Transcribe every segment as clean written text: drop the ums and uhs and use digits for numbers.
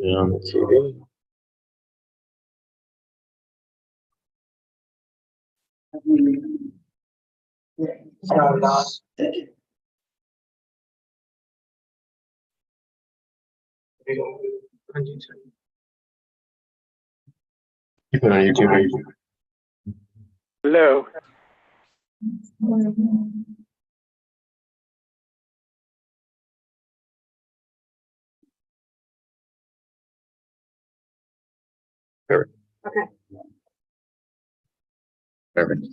On the TV. Keep it on YouTube. Hello. Perfect. Okay. Perfect.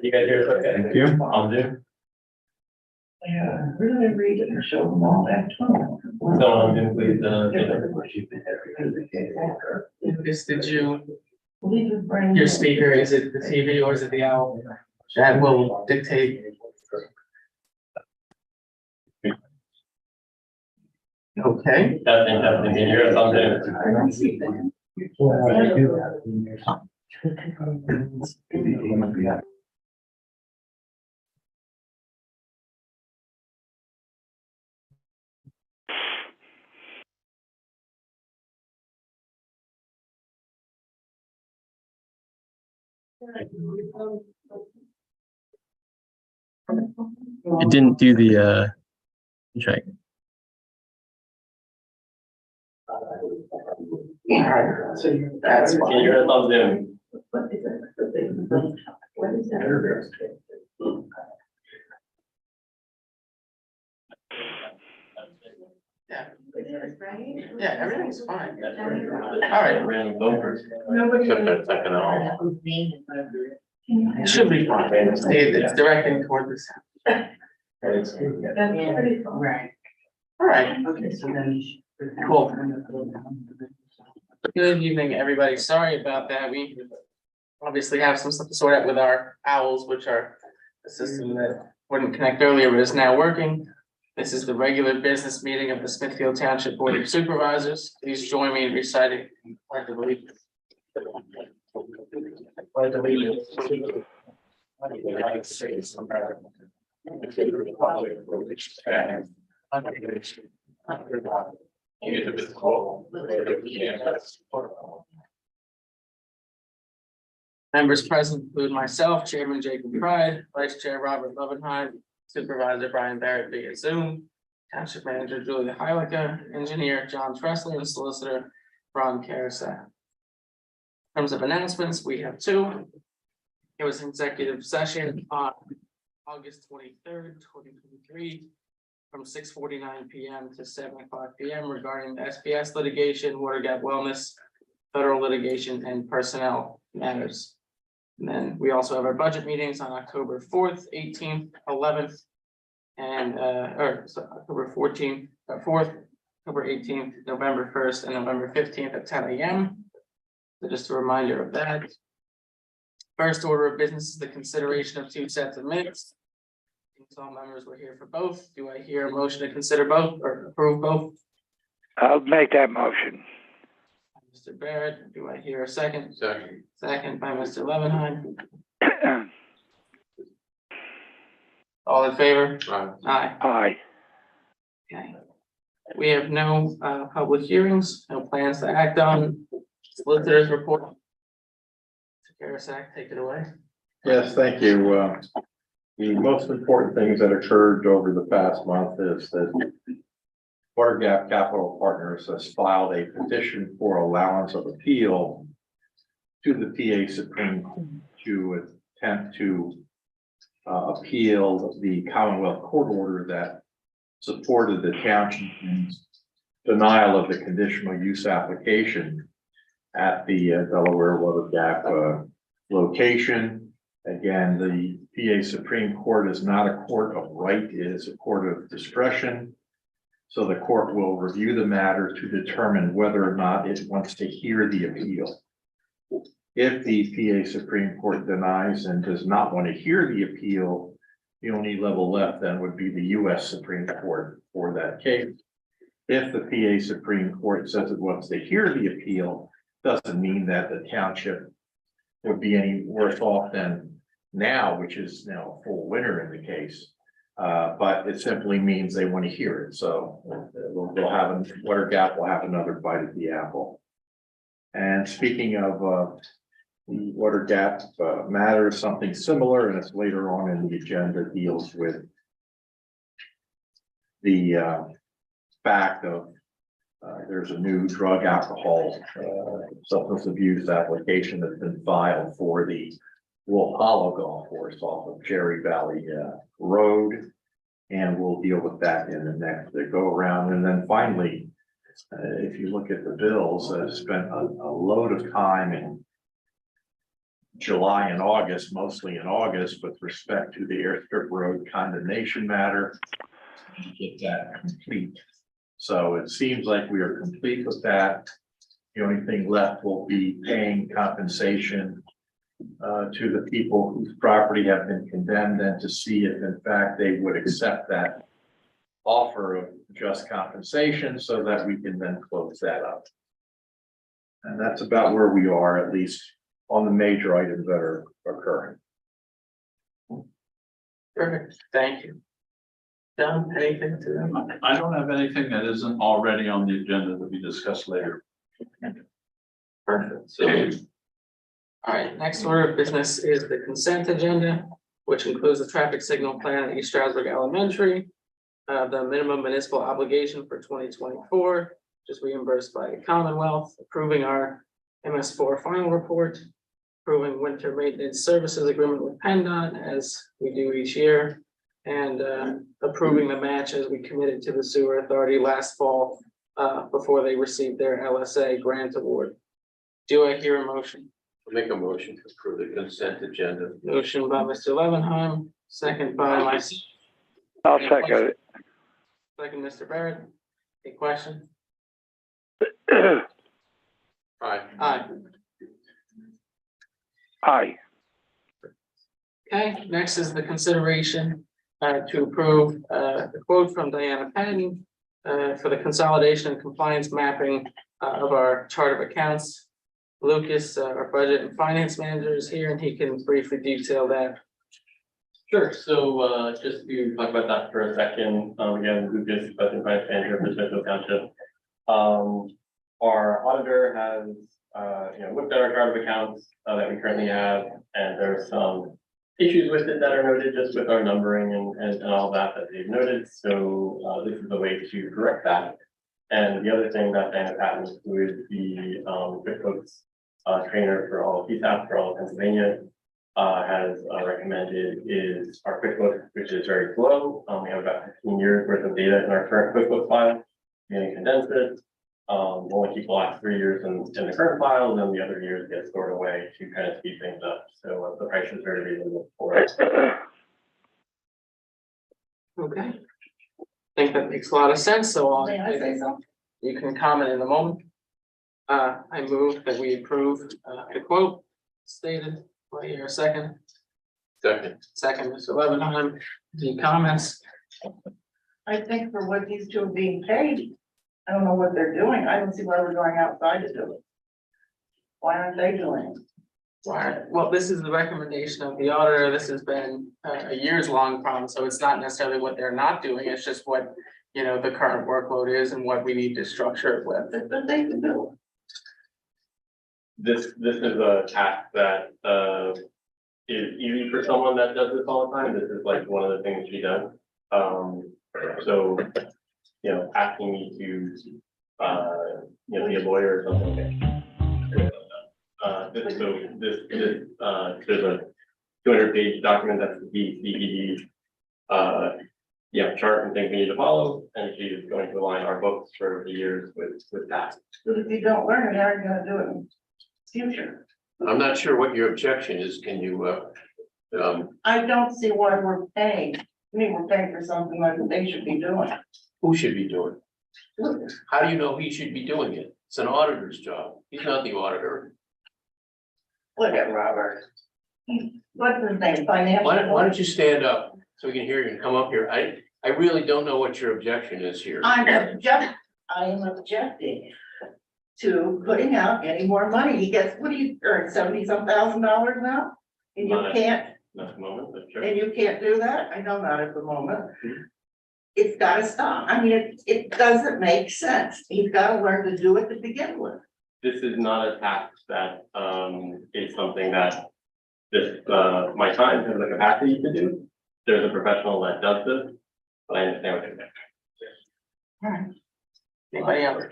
You guys hear us okay? Thank you. I'll do. Yeah, really read it and show them all that. So I'm doing, please, Lucas, did you, your speaker, is it the TV or is it the owl? That will dictate. Okay. Testing, can you hear us on Zoom? It didn't do the check. Alright, so that's Can you hear us on Zoom? Yeah. Right? Yeah, everything's fine. Alright, Random voters. it should be fine. See, it's directing toward this. That's pretty cool. Right. Alright, Okay, so then. cool. Good evening, everybody. Sorry about that. We obviously have some stuff to sort out with our owls, which are a system that wouldn't connect earlier, but is now working. This is the regular business meeting of the Smithfield Township Board of Supervisors. Please join me in reciting the Pledge of Allegiance. Pledge of Allegiance to the United States of America. And to the republic for which it stands, one nation, under God, indivisible, with liberty and justice for all. Members present include myself, Chairman Jacob Pride, Vice Chair Robert Lovenheim, Supervisor Brian Barrett via Zoom, Township Manager Julia Heilicke, Engineer John Tressler, and Solicitor Ron Karasak. In terms of announcements, we have two. It was an executive session on August 23rd, 2023, from 6:49 p.m. to 7:00 p.m. regarding the SPS litigation, water gap wellness, federal litigation, and personnel matters. And then we also have our budget meetings on October 4th, 18th, 11th, and October 14th, 4th, October 18th, November 1st, and November 15th at 10 a.m. So just a reminder of that. First order of business is the consideration of two sets of minutes. All members were here for both. Do I hear a motion to consider both or approve both? I'll make that motion. Mr. Barrett, do I hear a second? Second. Second by Mr. Levenheim. All in favor? Aye. Aye. Okay. We have no public hearings, no plans to act on. Solicitors report. Mr. Karasak, take it away. Yes, thank you. The most important things that occurred over the past month is that Water Gap Capital Partners has filed a petition for allowance of appeal to the PA Supreme Court to attempt to appeal the Commonwealth Court order that supported the township's denial of the conditional use application at the Delaware Water Gap location. Again, the PA Supreme Court is not a court of right, it is a court of discretion. So the court will review the matter to determine whether or not it wants to hear the appeal. If the PA Supreme Court denies and does not want to hear the appeal, the only level left then would be the US Supreme Court for that case. If the PA Supreme Court says it wants to hear the appeal, doesn't mean that the township would be any worse off than now, which is now a full winner in the case. But it simply means they want to hear it. So we'll have, Water Gap will have another bite at the apple. And speaking of the Water Gap matter, something similar, and it's later on in the agenda, deals with the fact of there's a new drug, alcohol, substance abuse application that's been filed for the Wolf Hollow Golf Course off of Cherry Valley Road. And we'll deal with that in the next go around. And then finally, if you look at the bills, spent a load of time in July and August, mostly in August, with respect to the Airstrip Road condemnation matter. Get that complete. So it seems like we are complete with that. The only thing left will be paying compensation to the people whose property have been condemned, and to see if in fact they would accept that offer of just compensation so that we can then close that up. And that's about where we are, at least on the major items that are occurring. Perfect, thank you. John, anything to them? I don't have anything that isn't already on the agenda that we discuss later. Perfect. So, all right, next order of business is the consent agenda, which includes the traffic signal plan at East Stroudsburg Elementary. The minimum municipal obligation for 2024, just reimbursed by the Commonwealth, approving our MS4 final report, approving winter maintenance services agreement with PennDOT as we do each year, and approving the match as we committed to the sewer authority last fall before they received their LSA grant award. Do I hear a motion? I'll make a motion to approve the consent agenda. Motion by Mr. Levenheim, second by myself. I'll second it. Second, Mr. Barrett. Any question? Aye. Aye. Aye. Okay, next is the consideration to approve the quote from Diana Patton for the consolidation and compliance mapping of our chart of accounts. Lucas, our budget and finance manager, is here, and he can briefly detail that. Sure, so just to talk about that for a second, again, Lucas, budget and finance manager for Smithfield Township. Our auditor has looked at our chart of accounts that we currently have, and there's some issues with it that are noted just with our numbering and all that they've noted. So this is the way to correct that. And the other thing that Diana Patton, who is the QuickBooks trainer for all of PSAP for all of Pennsylvania, has recommended is our QuickBooks, which is very slow. We have about 15 years worth of data in our current QuickBooks file. We're going to condense it. We'll only keep the last 3 years in the current file, and then the other years get stored away to kind of speed things up. So the price is very reasonable for us. Okay. I think that makes a lot of sense, so May I say something? you can comment in a moment. I move that we approve the quote stated. Wait here a second. Second. Second, Mr. Levenheim. Any comments? I think for what these two are being paid, I don't know what they're doing. I don't see why we're going outside to do it. Why aren't they doing it? Why? Well, this is the recommendation of the auditor. This has been a years-long problem, so it's not necessarily what they're not doing. It's just what, the current workload is and what we need to structure it with. But they can do it. This is a task that is easy for someone that does this all the time. This is like one of the things she does. So, asking me to, be a lawyer or something. There's a 200-page document that's the DED, chart and things we need to follow, and she's going to align our books for the years with that. But if you don't learn it, how are you gonna do it in future? I'm not sure what your objection is. Can you, I don't see why we're paying. I mean, we're paying for something that they should be doing. who should be doing it? How do you know he should be doing it? It's an auditor's job. He's not the auditor. Look at Robert. What's his name, financial? Why don't you stand up so we can hear you and come up here? I really don't know what your objection is here. I am objecting to putting out any more money. He gets, what do you earn, 70-some thousand dollars now? And you Not can't, Not the moment, but sure. and you can't do that? I know not at the moment. It's gotta stop. I mean, it doesn't make sense. He's gotta learn to do it to begin with. This is not a task that, is something that this, my time has the capacity to do. There's a professional that does this, but I understand what you're saying. Anybody else?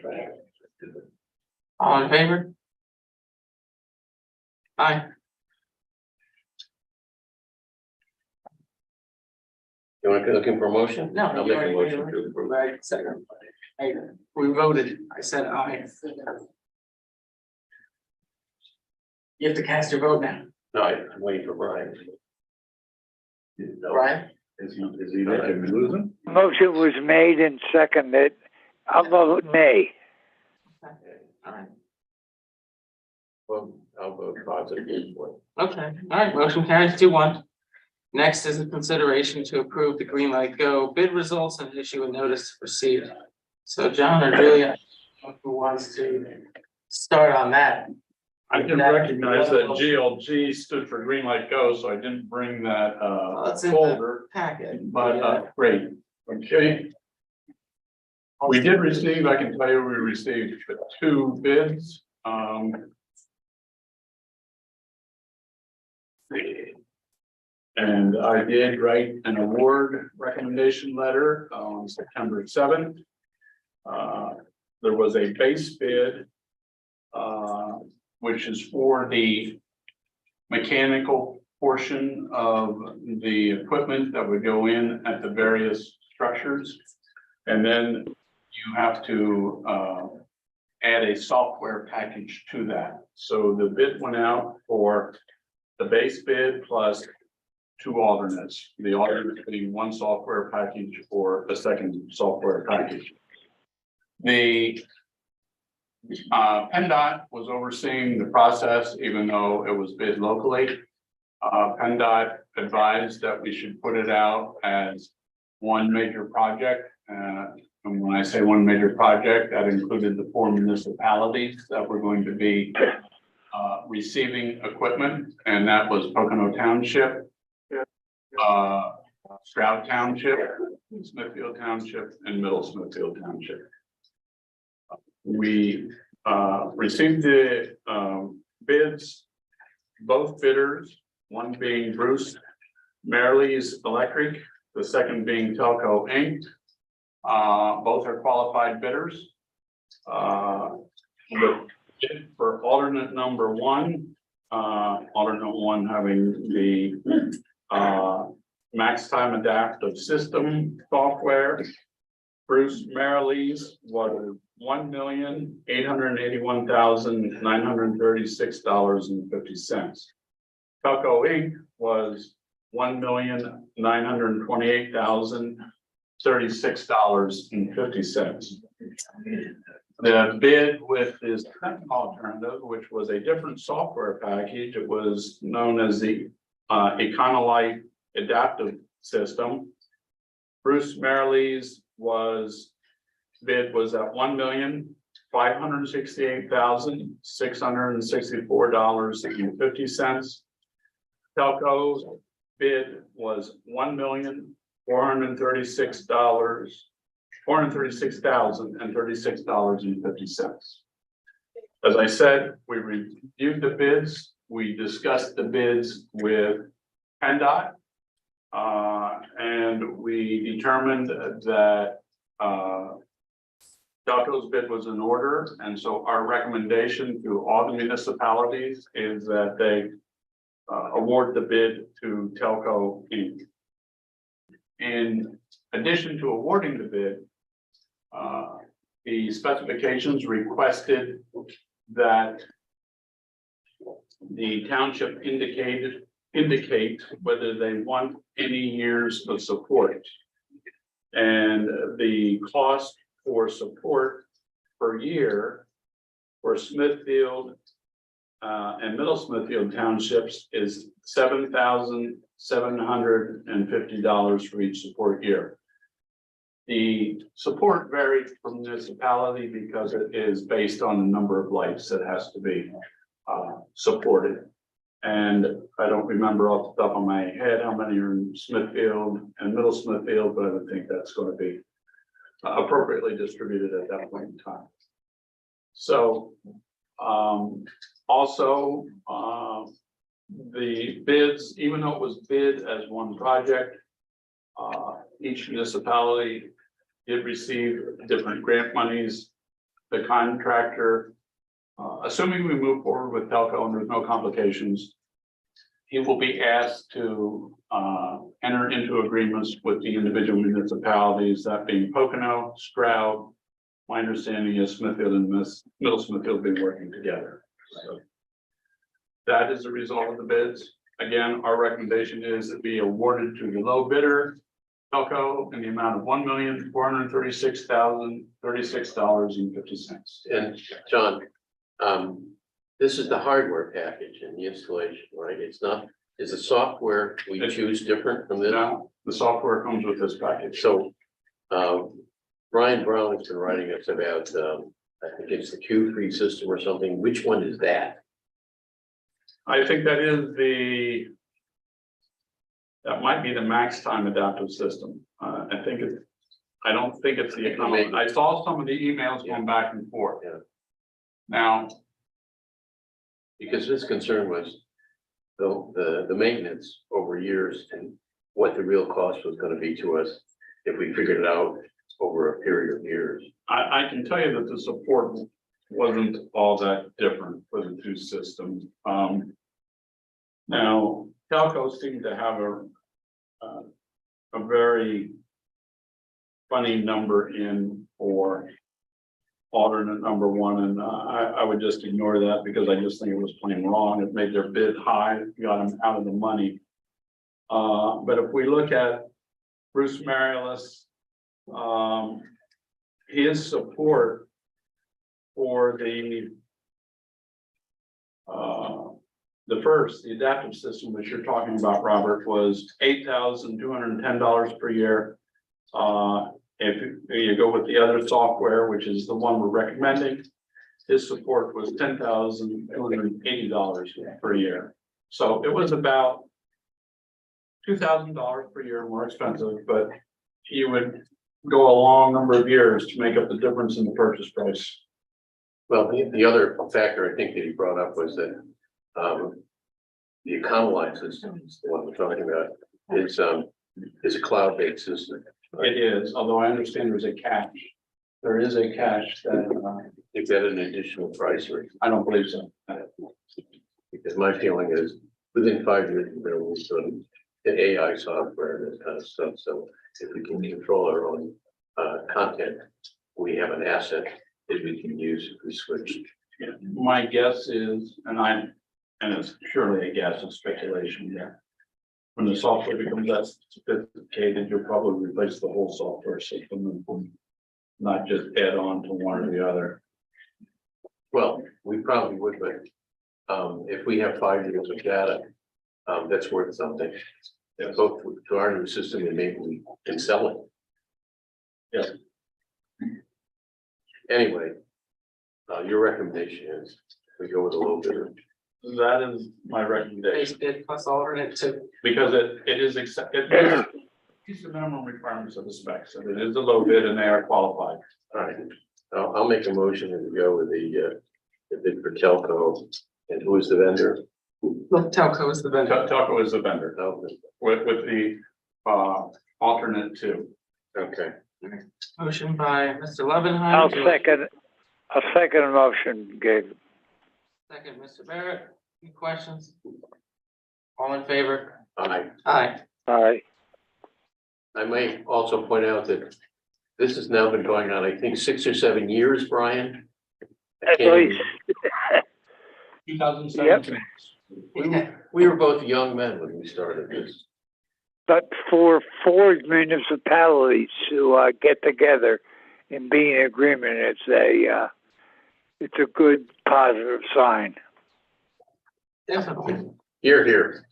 All in favor? Aye. You want to looking for a motion? No. I'll make a motion to approve. Right, second. Hey, we voted, I said aye. You have to cast your vote now, No, I'm waiting for Brian. Brian? Is he losing? Motion was made and seconded. I'll vote nay. All right. Well, I'll vote positive for it. Okay, all right, motion carries 2-1. Next is a consideration to approve the Green Light Go bid results and issue a notice to proceed. So John or Julia, who wants to start on that? I didn't recognize that GLG stood for Green Light Go, so I didn't bring that It's in the folder, packet. but great, okay. We did receive, I can tell you, we received 2 bids. And I did write an award recommendation letter on September 7th. There was a base bid, which is for the mechanical portion of the equipment that would go in at the various structures. And then you have to add a software package to that. So the bid went out for the base bid plus 2 alternates, the alternate being 1 software package or a second software package. The PennDOT was overseeing the process, even though it was bid locally. PennDOT advised that we should put it out as one major project. And when I say one major project, that included the 4 municipalities that were going to be receiving equipment, and that was Pocono Township, Stroud Township, Smithfield Township, and Middle Smithfield Township. We received the bids, both bidders, one being Bruce Merrill's Electric, the second being Telco Inc. Both are qualified bidders. The bid for alternate number 1, alternate 1 having the max time adaptive system software. Bruce Merrill's was $1,881,936.50. Telco Inc. was $1,928,036.50. The bid with this second alternative, which was a different software package, it was known as the Econolite Adaptive System. Bruce Merrill's bid was at $1,568,664.50. Telco's bid was $436,036.50. As I said, we reviewed the bids. We discussed the bids with PennDOT. And we determined that Telco's bid was in order. And so our recommendation to all the municipalities is that they award the bid to Telco Inc. In addition to awarding the bid, the specifications requested that the township indicate whether they want any years of support. And the cost for support per year for Smithfield and Middle Smithfield townships is $7,750 for each support year. The support varies from municipality because it is based on the number of lights that has to be supported. And I don't remember off the top of my head how many are in Smithfield and Middle Smithfield, but I would think that's going to be appropriately distributed at that point in time. So also the bids, even though it was bid as one project, each municipality did receive different grant monies. The contractor, assuming we move forward with Telco and there's no complications, he will be asked to enter into agreements with the individual municipalities, that being Pocono, Stroud. My understanding is Smithfield and Middle Smithfield have been working together. So that is the result of the bids. Again, our recommendation is it be awarded to the low bidder, Telco, in the amount of $1,436,036.50. And John, this is the hardware package and the installation, right? It's not, is the software we choose different from this? Now, the software comes with this package. So, Brian Brown has been writing us about, I think it's the Q3 system or something. Which one is that? I think that is that might be the max time adaptive system. I don't think it's the economy. I saw some of the emails going back and forth. Yeah. Now, Because his concern was the maintenance over years and what the real cost was gonna be to us if we figured it out over a period of years. I can tell you that the support wasn't all that different for the two systems. Now, Telco seemed to have a very funny number in for alternate number one, and I would just ignore that because I just think it was plain wrong. It made their bid high, got them out of the money. But if we look at Bruce Marialis, his support for the adaptive system that you're talking about, Robert, was $8,210 per year. If you go with the other software, which is the one we're recommending, his support was $10,280 per year. So it was about $2,000 per year more expensive, but you would go a long number of years to make up the difference in the purchase price. Well, the other factor I think that he brought up was that, the Econoline system, the one we're talking about, is a cloud-based system. It is, although I understand there's a catch. There is a catch that, Is that an additional price or? I don't believe so. Because my feeling is within 5 years, we're gonna move to the AI software and this kind of stuff. So if we can control our own content, we have an asset that we can use if we switch. Yeah, my guess is, and it's surely a guess and speculation there. When the software becomes that sophisticated, you'll probably replace the whole software system and not just add on to one or the other. Well, we probably would, but if we have 5 years of data, that's worth something. And both to our new system and maybe we can sell it. Yes. Anyway, your recommendation is we go with a low bidder. That is my recommendation, Base bid plus alternate two. because it is it's the minimum requirements of the specs, and it is a low bid and they are qualified. All right, I'll make a motion and go with the bid for Telco. And who is the vendor? Look, Telco is the vendor. Telco is the vendor with the alternate two. Okay, Motion by Mr. Levenheim. I'll second the motion, Gabe. Second, Mr. Barrett. Any questions? All in favor? I Aye. Aye. may also point out that this has now been going on, I think, 6 or 7 years, Brian. I At can't least. 2017. We were both young men when we started this. But for four municipalities to get together and be in agreement, it's a good positive sign. Definitely. Here.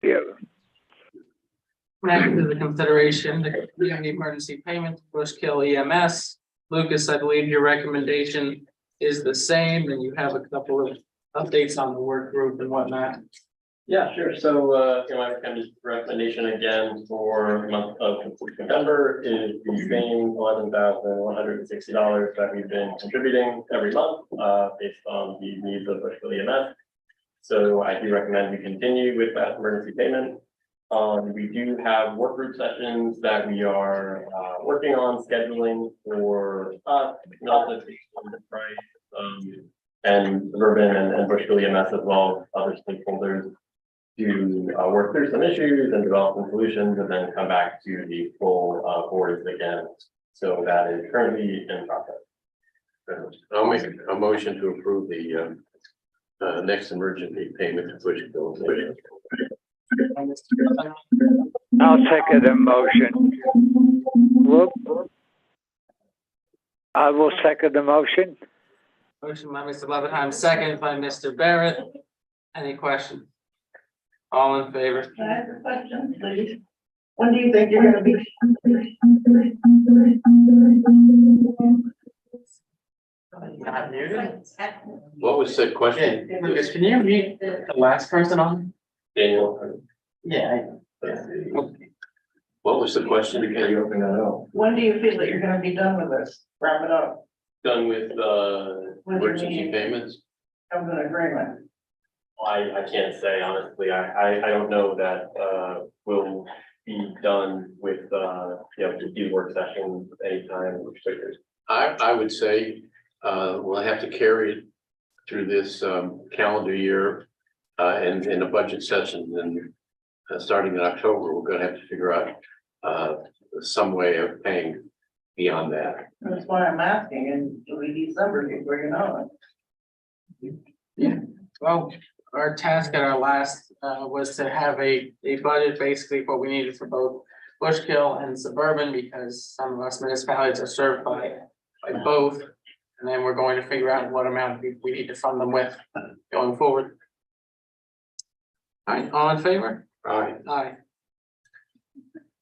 Yeah. Next is the consideration, the emergency payment, Bushkill EMS. Lucas, I believe your recommendation is the same, and you have a couple of updates on the work group and whatnot. Yeah, sure. So, my recommendation again for the month of September is the same $11,160 that we've been contributing every month, based on the needs of Bushville EMS. So I do recommend we continue with that emergency payment. We do have work group sessions that we are, working on scheduling for us, not just the price, and Suburban and Bushville EMS as well as other stakeholders, to work through some issues and develop some solutions and then come back to the full boards again. So that is currently in process. I'll make a motion to approve the next emergency payment to Bushkill. I'll second the motion. Look, I will second the motion. Motion by Mr. Levenheim, second by Mr. Barrett. Any questions? All in favor? Can I ask a question, please? When do you think you're gonna be? Not muted. What was the question? Lucas, can you read the last person on? Daniel. Yeah. What was the question again? You open that up. When do you feel that you're gonna be done with this? Wrap it up, Done with When do you emergency mean? payments? have an agreement. I can't say honestly. I don't know that will be done with these work sessions anytime restricted. I would say, we'll have to carry it through this calendar year and in a budget session, and starting in October, we're gonna have to figure out some way of paying beyond that. That's why I'm asking, and it'll be December before you know it. Yeah, well, our task at our last was to have a budget, basically what we needed for both Bushkill and Suburban, because some of us municipalities are served by both. And then we're going to figure out what amount we need to fund them with going forward. All right, all in favor? Aye. Aye.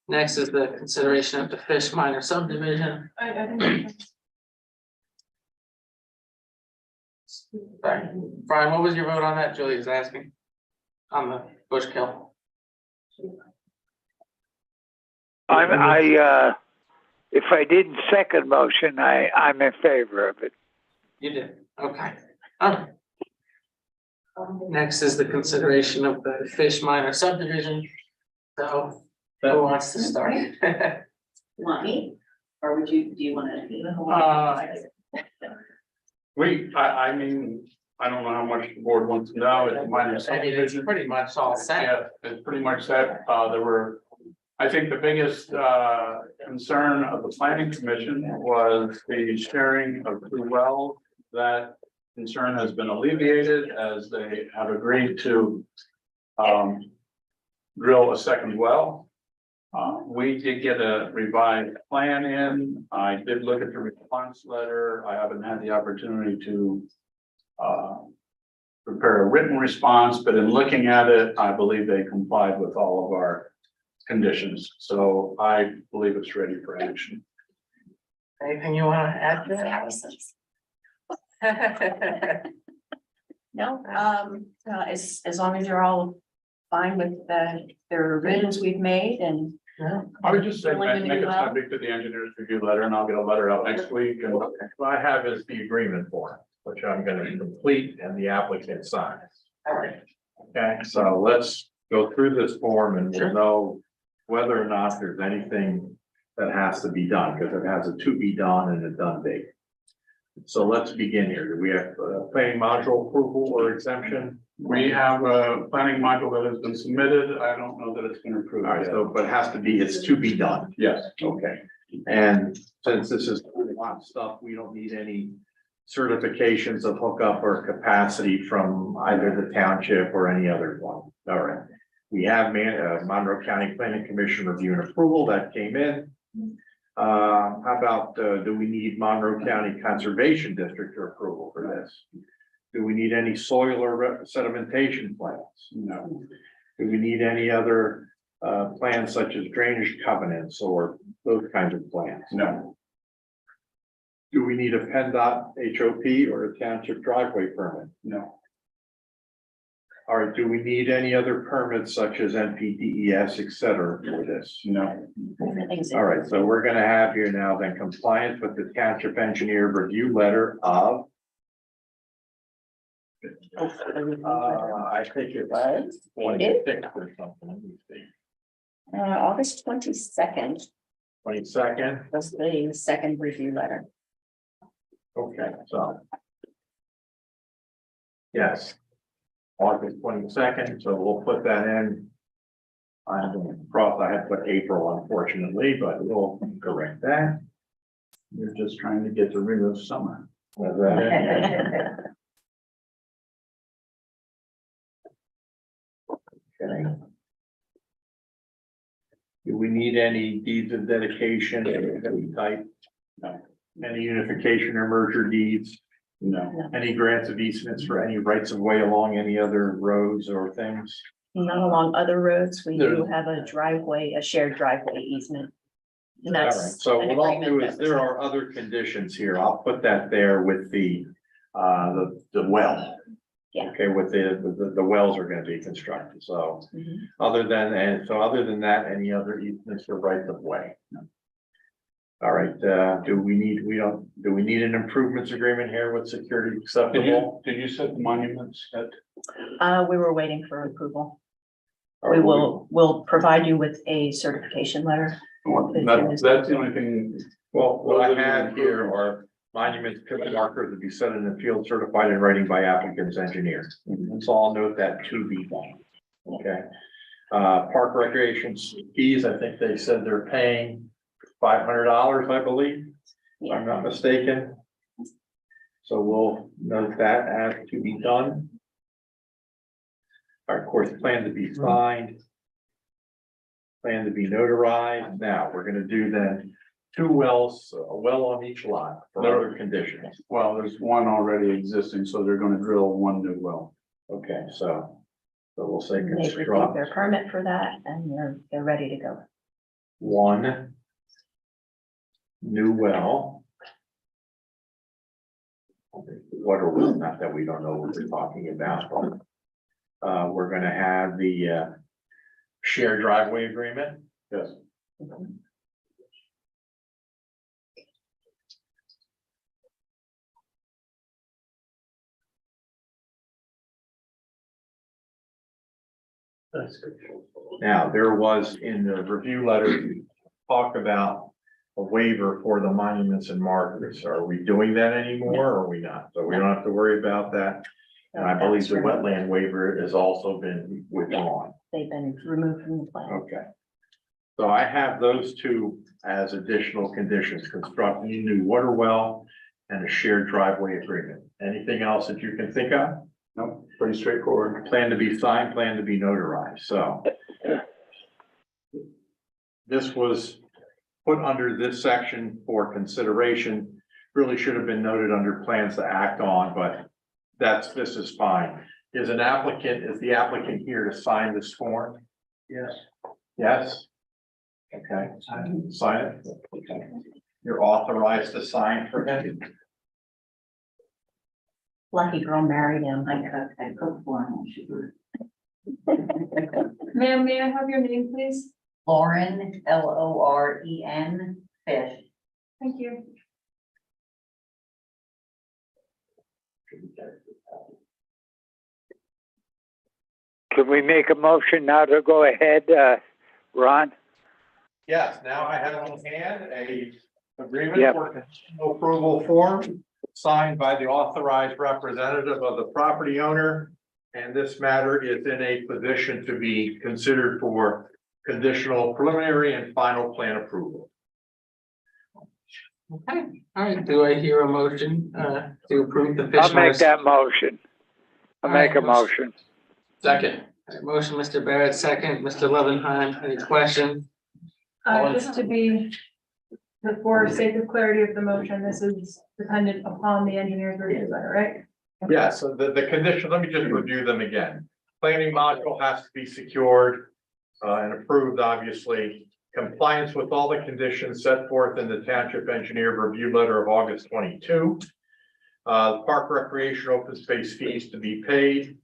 Next is the consideration of the Fish Minor subdivision. Sorry, Brian, what was your vote on that? Julie is asking. On the Bushkill. If I didn't second motion, I'm in favor of it. You did, okay. All right. Next is the consideration of the Fish Minor subdivision. So, who wants to start? Want me? Or do you wanna? I mean, I don't know how much the board wants to know. It's a minor I mean, it's subdivision. pretty much all set. Yeah, it's pretty much set. There were, I think the biggest concern of the planning commission was the sharing of two wells. That concern has been alleviated as they have agreed to drill a second well. We did get a revised plan in. I did look at the response letter. I haven't had the opportunity to prepare a written response, but in looking at it, I believe they complied with all of our conditions. So I believe it's ready for action. Anything you wanna add to that? No, as long as you're all fine with the revisions we've made and. I would just say, Really gonna make do it well? subject to the engineer's review letter, and I'll get a letter out next week, and What I have is the agreement form, which I'm gonna complete and the applicant signs. Okay, so let's go through this form and we'll know whether or not there's anything that has to be done, because it has a to be done and a done date. So let's begin here. Do we have planning module approval or exemption? we have a planning module that has been submitted. I don't know that it's been approved All right, yet. so, but it has to be, it's to be done. Yes, Okay, and since this is a lot of stuff, we don't need any certifications of hookup or capacity from either the township or any other one. All right. We have Monroe County Planning Commission review and approval that came in. How about, do we need Monroe County Conservation District approval for this? Do we need any soil or sedimentation plans? No. Do we need any other plans such as drainage covenants or those kinds of plans? No. Do we need a PennDOT HOP or a township driveway permit? No. All right, do we need any other permits such as NPDES, et cetera, for this? No. All right, so we're gonna have here now then compliance with the township engineer review letter of I think it was 26 or something. Let me see. August 22nd 22nd. was the second review letter. Okay, so. Yes. August 22nd, so we'll put that in. I'm going to cross, I had to put April unfortunately, but we'll correct that. You're just trying to get rid of summer. Was that it? Okay. Do we need any deeds of dedication of any type? No. Any unification or merger deeds? No. Any grants of easements for any rights of way along any other roads or things? Not along other roads. We There- do have a driveway, a shared driveway easement. And All right, that's so an what I'll agreement do is that was there had. are other conditions here. I'll put that there with the well. Yeah. Okay, with the wells are gonna be constructed, so Mhm. other than that, any other easements or rights of way? All right, do we need an improvements agreement here with security acceptable? Did you set the monuments at? We were waiting for approval. Or We'll provide you with a certification letter. That's the only thing. Well, what I have here are monuments, pivot markers to be set in the field certified in writing by applicant's engineer. So I'll note that to be done. Okay. Park recreation fees, I think they said they're paying $500, I believe, if I'm not mistaken. So we'll note that as to be done. Of course, plan to be signed. Plan to be notarized. Now, we're gonna do then 2 wells, a well on each lot for other conditions. Well, there's one already existing, so they're gonna drill one new well. Okay, so we'll say They received construct their permit for that and they're ready to go. 1 new well. Water well, not that we don't know what we're talking about. We're gonna have the shared driveway agreement. Yes. Now, there was in the review letter, talk about a waiver for the monuments and markers. Are we doing that anymore or are we not? So we don't have to worry about that. And I believe the wetland waiver has also been withdrawn. They've been removed from the plan. Okay. So I have those 2 as additional conditions, constructing a new water well and a shared driveway agreement. Anything else that you can think of? No, pretty straightforward. Plan to be signed, plan to be notarized, so. This was put under this section for consideration, really should have been noted under plans to act on, but this is fine. Is the applicant here to sign this form? Yes. Yes? Okay, sign it. Okay. You're authorized to sign for him. Lucky girl married him. I cooked for him. Ma'am, may I have your name, please? Lauren, Loren, Fish. Thank you. Can we make a motion now to go ahead, Ron? Yes, now I have on hand a agreement Yep. for conditional approval form signed by the authorized representative of the property owner. And this matter is in a position to be considered for conditional preliminary and final plan approval. Okay, all right, do I hear a motion to approve the fish? I'll make that motion. I'll make a motion. Second. All right, motion, Mr. Barrett, second, Mr. Levenheim, any questions? Just to be, for sake of clarity of the motion, this is dependent upon the engineer's review, is that right? Yeah, so the condition, let me just review them again. Planning module has to be secured and approved, obviously. Compliance with all the conditions set forth in the township engineer review letter of August 22. Park recreation open space fees to be paid.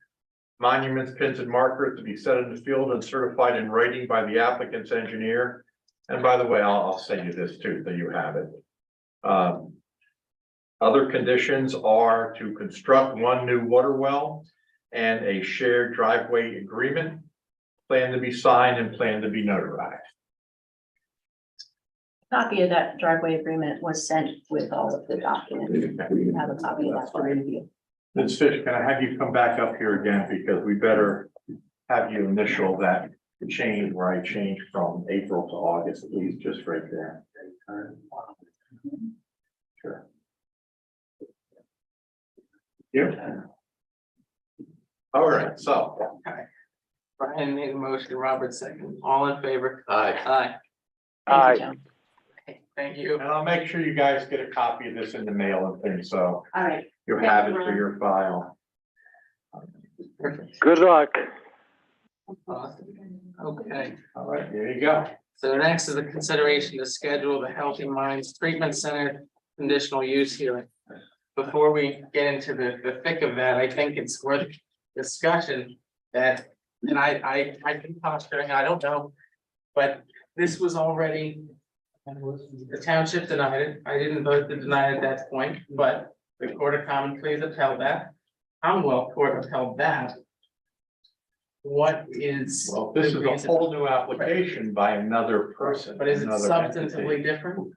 Monuments, pins and markers to be set in the field and certified in writing by the applicant's engineer. And by the way, I'll send you this too, so you have it. Other conditions are to construct one new water well and a shared driveway agreement. Plan to be signed and plan to be notarized. Copy of that driveway agreement was sent with all of the documents. You have a copy of that for review. Ms. Fish, can I have you come back up here again, because we better have you initial that change where I changed from April to August, please, just right there. Sure. Yeah. All right, so. Brian made a motion, Robert second, all in favor? Aye. Aye. Thank you, Joan. Okay, thank you. And I'll make sure you guys get a copy of this in the mail and things, so All right. you have it for your file. Perfect. Good luck. Awesome. Okay, All right, there you go. so next is the consideration to schedule the Healthy Minds Treatment Center conditional use hearing. Before we get into the thick of that, I think it's worth discussion that, and I can posturing, I don't know, but this was already, the township denied it. I didn't vote to deny it at that point, but the Court of Common Pleas upheld that. Commonwealth Court upheld that. What is? Well, this is a whole new application by another person. But is it another substantively entity. different?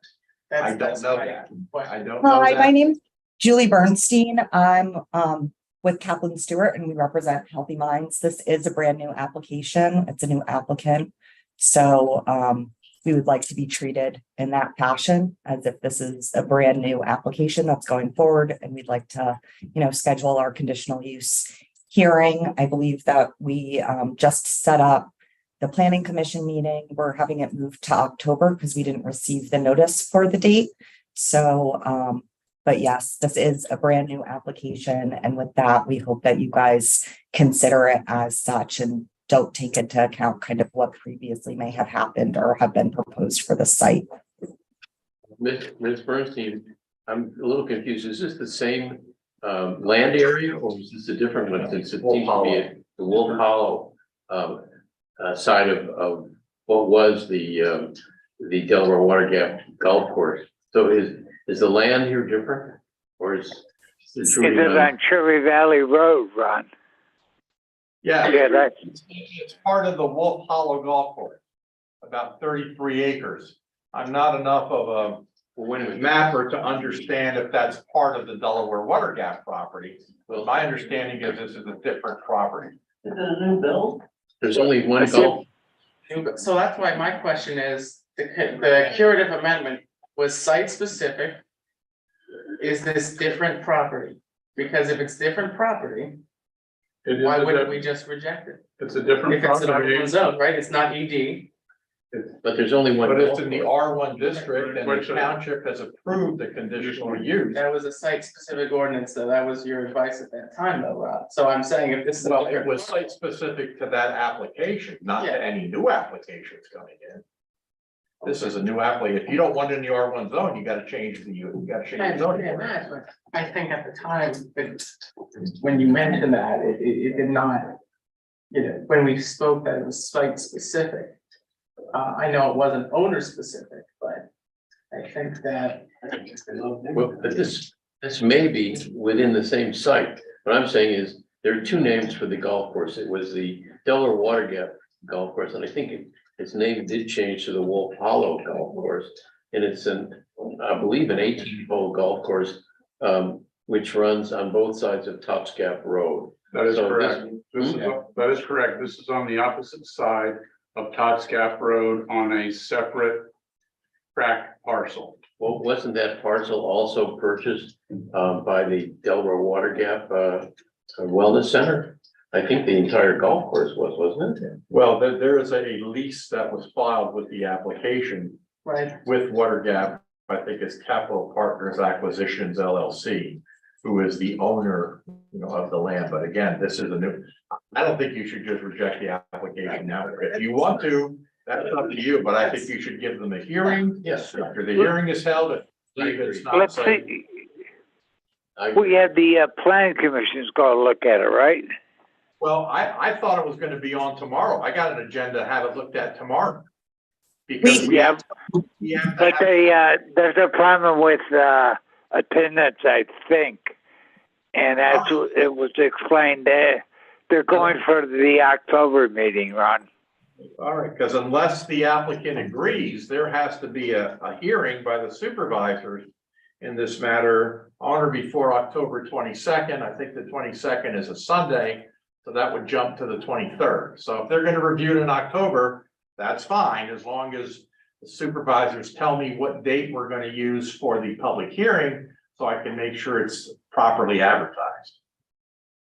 I That's don't know my that. question. I don't know Hi, my that. name's Julie Bernstein. I'm with Kaplan Stewart and we represent Healthy Minds. This is a brand new application. It's a new applicant. So we would like to be treated in that fashion as if this is a brand new application that's going forward, and we'd like to, schedule our conditional use hearing. I believe that we just set up the planning commission meeting. We're having it moved to October because we didn't receive the notice for the date. So but yes, this is a brand new application, and with that, we hope that you guys consider it as such and don't take into account kind of what previously may have happened or have been proposed for the site. Ms. Bernstein, I'm a little confused. Is this the same land area, or is this a different one? Since it seems to be the Wolf Hollow side of what was the Delaware Water Gap Golf Course. So is the land here different, or is it It truly is on Cherry Valley Road, Ron. Yeah, Yeah, that's it's part of the Wolf Hollow Golf Course, about 33 acres. I'm not enough of a mapper to understand if that's part of the Delaware Water Gap property. Well, my understanding is this is a different property. Is it a new build? There's only one golf. So that's why my question is, the curative amendment was site specific. Is this different property? Because if it's different property, It is why a wouldn't we diff- just reject it? It's a different If it's an property. urban zone, right? It's not ED. But there's only one. But it's golf in the course. R1 district, and the township has approved the conditional use. That was a site specific ordinance, so that was your advice at that time though, Rob. So I'm saying if this is. Well, it was site specific to that application, not to any new applications coming in. This is a new application. If you don't want it in the R1 zone, you gotta change you gotta change the zoning. ordinance. I think at the time, when you mentioned that, it did not. When we spoke that it was site specific. I know it wasn't owner specific, but I think that. Well, but this may be within the same site. What I'm saying is, there are two names for the golf course. It was the Delaware Water Gap Golf Course, and I think its name did change to the Wolf Hollow Golf Course. And it's I believe an 18-hole golf course, which runs on both sides of Tops Gap Road. That is So correct. That is correct. This is on the opposite side of Todd's Gap Road on a separate tract parcel. Well, wasn't that parcel also purchased by the Delaware Water Gap Wellness Center? I think the entire golf course was, wasn't it? Well, there is a lease that was filed with the application Right. with Water Gap. I think it's Capital Partners Acquisitions LLC, who is the owner, of the land. But again, this is I don't think you should just reject the application now. If you want to, that's up to you, but I think you should give them a hearing. Yes. After the hearing is held, if it's not Let's safe. see, we had the planning commission's gonna look at it, right? Well, I thought it was gonna be on tomorrow. I got an agenda to have it looked at tomorrow. Because we have to But have- there's a problem with, attendance, I think. And that's what it was explained there. They're going for the October meeting, Ron. All right, because unless the applicant agrees, there has to be a hearing by the supervisors in this matter on or before October 22nd. I think the 22nd is a Sunday, so that would jump to the 23rd. So if they're going to review it in October, that's fine, as long as the supervisors tell me what date we're going to use for the public hearing, so I can make sure it's properly advertised.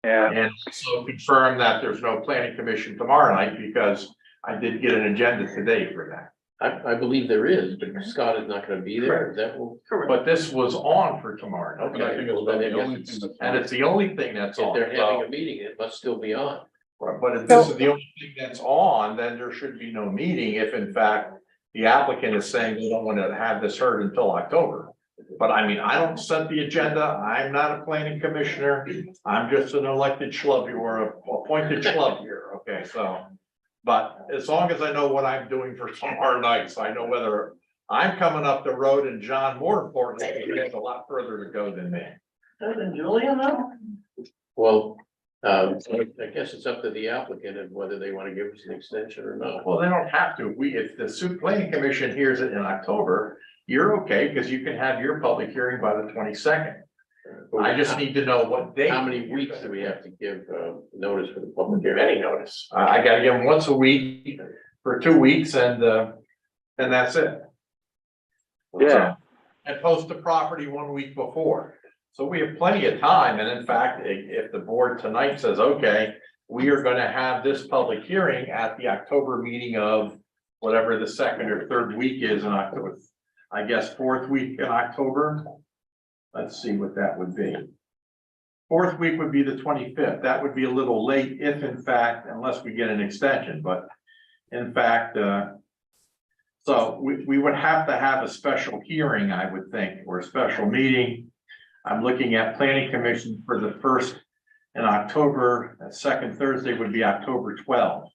Yeah. And so confirm that there's no planning commission tomorrow night, because I did get an agenda today for that. I believe there is, but Scott is not gonna be there. Is that will? But this was on for tomorrow night. Okay, well, then I guess it's- And it's the only thing that's if on. they're having a meeting, it must still be on. Right, but if this is the only thing that's on, then there should be no meeting if in fact the applicant is saying they don't want to have this heard until October. But I mean, I don't set the agenda. I'm not a planning commissioner. I'm just an elected schlub or a appointed schlub here. Okay, so. But as long as I know what I'm doing for tomorrow night, so I know whether I'm coming up the road and John, more importantly, he has a lot further to go than me. Doesn't Julia know? Well, I guess it's up to the applicant and whether they want to give us an extension or not. Well, they don't have to. If the planning commission hears it in October, you're okay, because you can have your public hearing by the 22nd. I just need to know what date. How many weeks do we have to give notice for the public hearing? Any notice. I gotta give them once a week for 2 weeks and that's it. Yeah. And post the property 1 week before. So we have plenty of time. And in fact, if the board tonight says, okay, we are gonna have this public hearing at the October meeting of whatever the second or third week is in October, I guess fourth week in October. Let's see what that would be. Fourth week would be the 25th. That would be a little late if in fact, unless we get an extension, but in fact, so we would have to have a special hearing, I would think, or a special meeting. I'm looking at planning commission for the first in October. That second Thursday would be October 12th.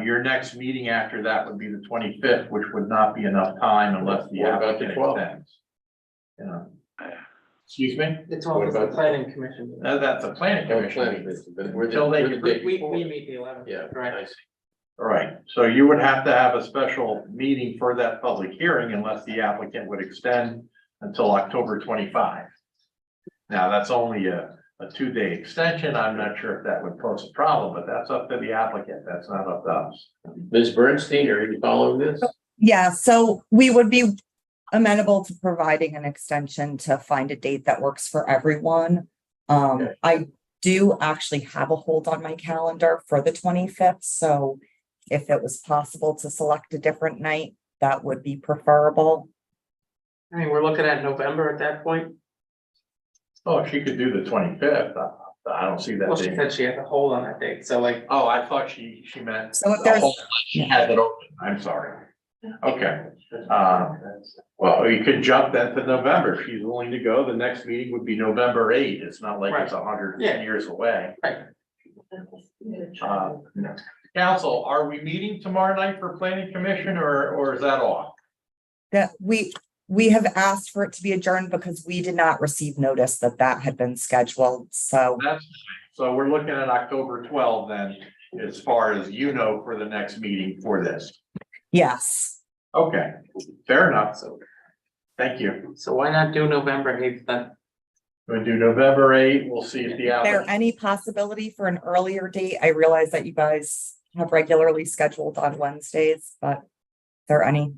Your next meeting after that would be the 25th, which would not be enough time unless the What about the applicant 12th? extends. You know. Excuse me? It's What always the about- planning commission. That's a planning Oh, commission. planning, meeting. but we're Until they the day We before. meet the 11th. Yeah, Right. I see. All right, so you would have to have a special meeting for that public hearing unless the applicant would extend until October 25. Now, that's only a 2-day extension. I'm not sure if that would pose a problem, but that's up to the applicant. That's not up to us. Ms. Bernstein, are you following this? Yeah, so we would be amenable to providing an extension to find a date that works for everyone. I do actually have a hold on my calendar for the 25th, so if it was possible to select a different night, that would be preferable. I mean, we're looking at November at that point. Oh, she could do the 25th. I don't see that Well, she date. said she had a hold on that date, so like, Oh, I thought she meant. So if there's- She had it open. I'm sorry. Okay. Well, you could jump that to November. If she's willing to go, the next meeting would be November 8th. It's not like it's 110 years away. right. Council, are we meeting tomorrow night for planning commission or is that off? That we have asked for it to be adjourned because we did not receive notice that that had been scheduled, so. So we're looking at October 12th then, as far as you know, for the next meeting for this. Yes, Okay, fair enough. So, thank you. So why not do November 8th then? We'll do November 8th. We'll see if the is there applicant. any possibility for an earlier date? I realize that you guys have regularly scheduled on Wednesdays, but is there any?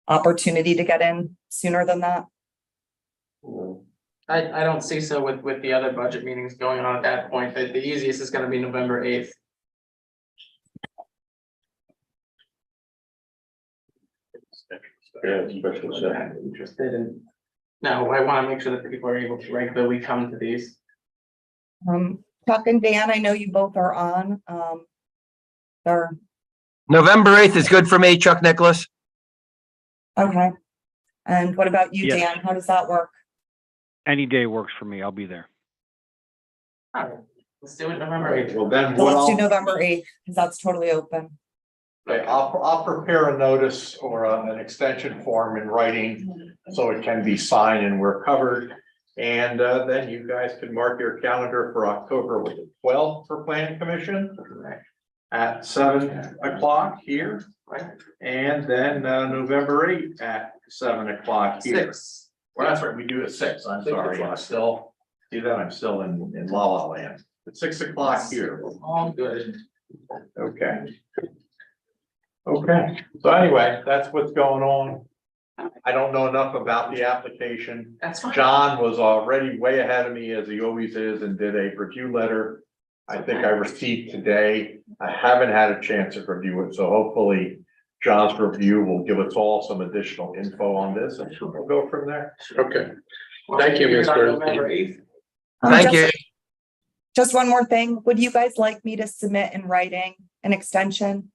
opportunity to get in sooner than that? I don't see so with the other budget meetings going on at that point, that the easiest is gonna be November 8th. Yeah, special session. Interested in. No, I wanna make sure that people are able to regularly come to these. Chuck and Dan, I know you both are on, they're, November 8th is good for me, Chuck Nicholas. okay. And what about you, Yes. Dan? How does that work? Any day works for me. I'll be there. All right, let's do it November 8th. Well, then So what let's do I'll, November 8th, because that's totally open. okay, I'll prepare a notice or an extension form in writing so it can be signed and we're covered. And then you guys can mark your calendar for October 12th for planning commission at 7 o'clock here. Right. And then November 8th at 7 o'clock here. 6. Well, that's right, we do it at 6, I'm sorry, I'm still, see that, I'm still in La La Land. At 6 o'clock here, All good. okay. Okay, so anyway, that's what's going on. I don't know enough about the application. That's fine. John was already way ahead of me, as he always is, and did a review letter. I think I received today. I haven't had a chance to review it, so hopefully John's review will give us all some additional info on this, and we'll go from there. Okay, thank you, Ms. November Bernstein. 8th. Thank you. Just one more thing. Would you guys like me to submit in writing an extension?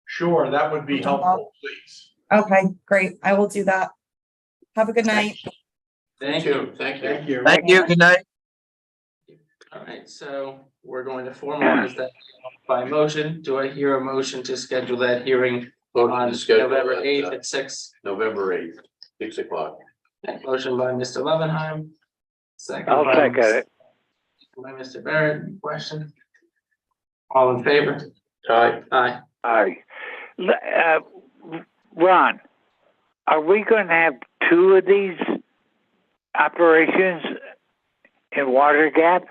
Sure, that would be helpful, please. Okay, great. I will do that. Have a good night. Thank you. Thank you. Thank you. Thank you. Good night. All right, so we're going to formalize that by motion. Do I hear a motion to schedule that hearing Motion on to schedule November that, 8th at 6? November 8th, 6 o'clock. Motion by Mr. Levenheim. Second. I'll by second Mr. it. By Mr. Barrett. Any question? All in favor? Aye. Aye. Aye. Ron, are we going to have 2 of these operations in Water Gap?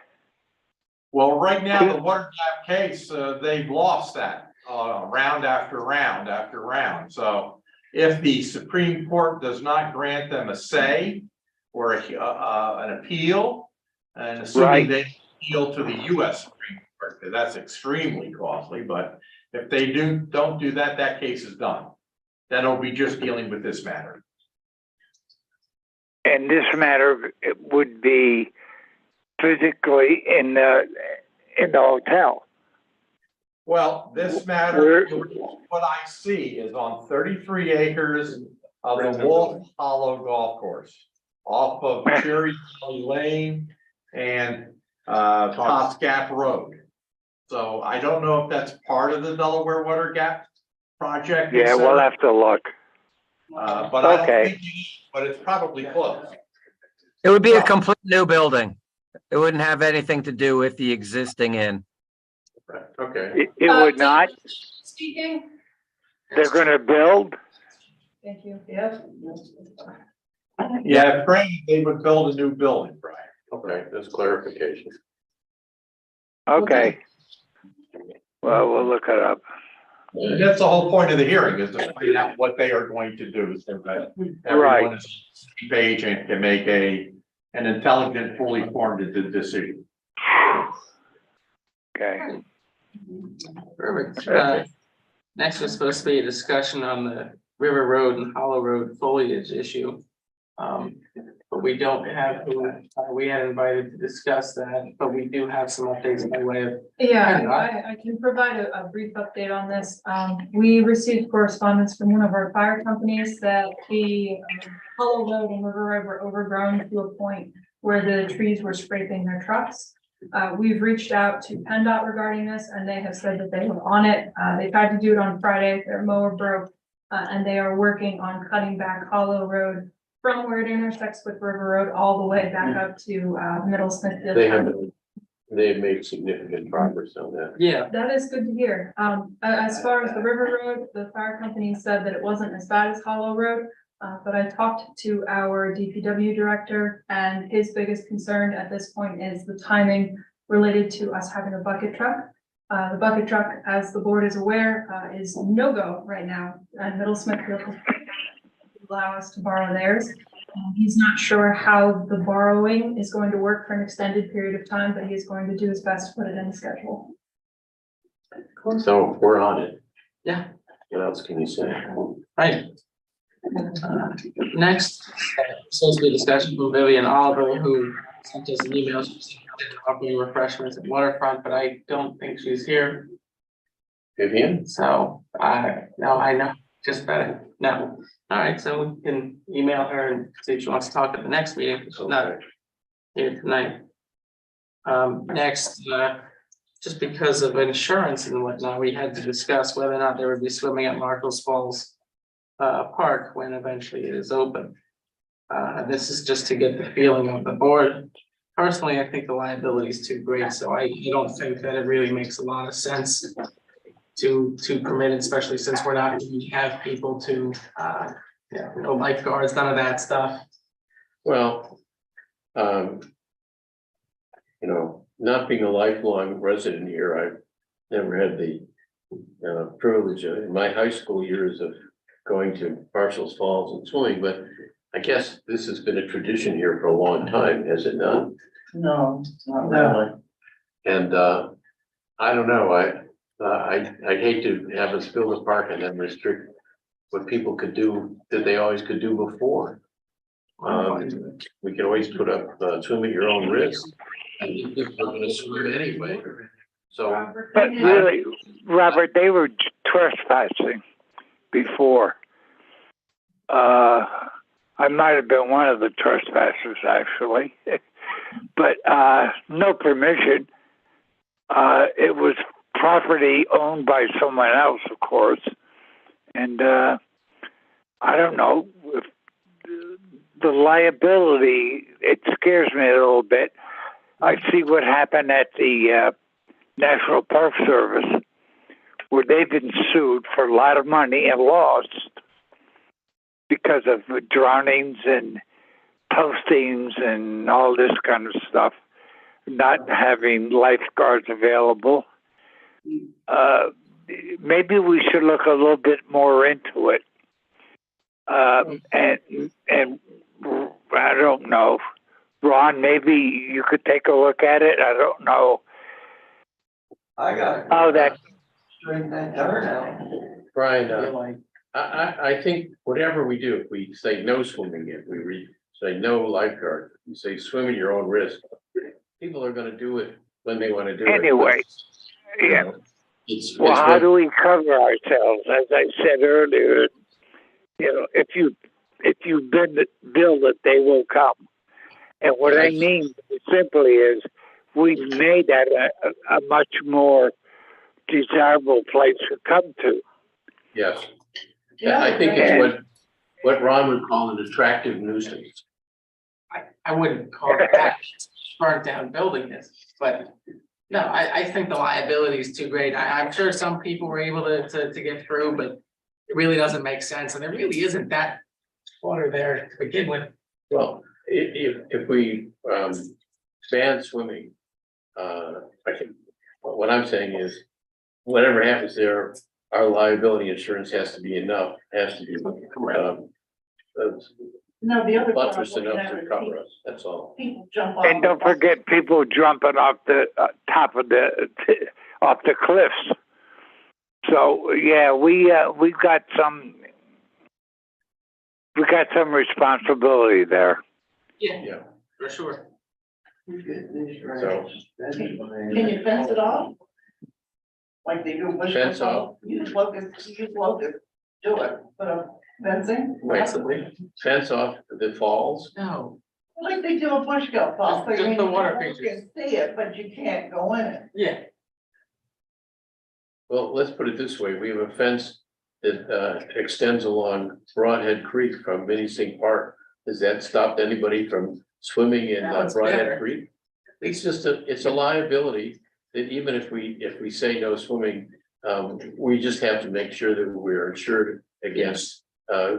Well, right now, the water gap case, they've lost that, round after round after round. So if the Supreme Court does not grant them a say or an appeal, and assuming Right. they appeal to the US Supreme Court, 'cause that's extremely costly, but if they don't do that, that case is done. Then it'll be just dealing with this matter. And this matter it would be physically in the hotel. Well, this matter, what I see is on 33 acres of the Wolf Hollow Golf Course off of Cherry Valley Lane and Tops Gap Road. So I don't know if that's part of the Delaware Water Gap project. Yeah, we'll have to look. But I don't Okay. think, it is, but it's probably close. It would be a complete new building. It wouldn't have anything to do with the existing inn. Okay, It would not. Speaking. They're going to build. Thank you. Yes. Yeah, Frank, they would build a new building, Brian. okay, that's clarification. Okay. Well, we'll look it up. And that's the whole point of the hearing, is to find out what they are going to do, so that everyone is on the same page and can make an intelligent, fully formed decision. Okay. Perfect. Next was supposed to be a discussion on the River Road and Hollow Road foliage issue. But we don't have who we had invited to discuss that, but we do have some updates by way of. Yeah, I can provide a brief update on this. We received correspondence from one of our fire companies that the Hollow Road and River Road were overgrown to a point where the trees were scraping their trucks. We've reached out to PennDOT regarding this, and they have said that they were on it. They tried to do it on Friday, their mower broke, and they are working on cutting back Hollow Road from where it intersects with River Road all the way back up to Middle Smithfield. They have made significant progress on that. Yeah, That is good to hear. As far as the River Road, the fire company said that it wasn't as bad as Hollow Road. But I talked to our DPW director, and his biggest concern at this point is the timing related to us having a bucket truck. The bucket truck, as the board is aware, is no-go right now at Middle Smithfield. allow us to borrow theirs. He's not sure how the borrowing is going to work for an extended period of time, but he's going to do his best to put it in the schedule. So we're on it. Yeah. What else can you say? Right. Next, supposed to be a discussion from Vivian Oliver, who sent us an email offering refreshments at Waterfront, but I don't think she's here. Vivian? So, no, I know, just better, no. All right, so we can email her and see if she wants to talk at the next meeting, if she's not here tonight. Next, just because of insurance and whatnot, we had to discuss whether or not there would be swimming at Marshall's Falls Park when eventually it is open. This is just to get the feeling of the board. Personally, I think the liability is too great, so I don't think that it really makes a lot of sense to permit it, especially since we're not going to have people to, no lifeguards, none of that stuff. Well, not being a lifelong resident here, I've never had the privilege in my high school years of going to Marshall's Falls and swimming, but I guess this has been a tradition here for a long time, has it not? No, not really. And I don't know, I'd hate to have us build a park and then restrict what people could do that they always could do before. We can always put up swim at your own risk. And if we're gonna swim anyway, so. But really, Robert, they were trespassing before. I might have been one of the trespassers actually, but no permission. It was property owned by someone else, of course, and I don't know if the liability. It scares me a little bit. I see what happened at the National Park Service, where they've been sued for a lot of money and lost because of drownings and postings and all this kind of stuff, not having lifeguards available. Maybe we should look a little bit more into it. And I don't know, Ron, maybe you could take a look at it. I don't know. That. Brian, I think whatever we do, if we say no swimming, if we say no lifeguard, you say swim at your own risk, people are gonna do it when they wanna do it. Anyway, yeah. It's How do we cover ourselves? As I said earlier, if you build it, they will come. And what I mean simply is, we made that a much more desirable place to come to. Yes. Yeah, I think it's what Ron would call an attractive nuisance. I wouldn't call it that, burnt down building this, but no, I think the liability is too great. I'm sure some people were able to get through, but it really doesn't make sense, and there really isn't that water there to begin with. Well, if we ban swimming, I think what I'm saying is, whatever happens there, our liability insurance has to be enough, has to be No, the other. buttress enough to cover us, that's all. People jump off. And don't forget people jumping off the top of off the cliffs. So yeah, we've got some responsibility there. Yeah, for sure. So. Can you fence it off? Like they do. Fence off. Use locusts, do it, put a fencing, Possibly. Fence off the falls. No, like they do a bush goat fall. Just the water You features. can see it, but you can't go in it. yeah, Well, let's put it this way, we have a fence that extends along Broadhead Creek from Mini Sink Park. Has that stopped anybody from swimming in No, it's Broadhead better. Creek? It's just it's a liability that even if we say no swimming, we just have to make sure that we're insured against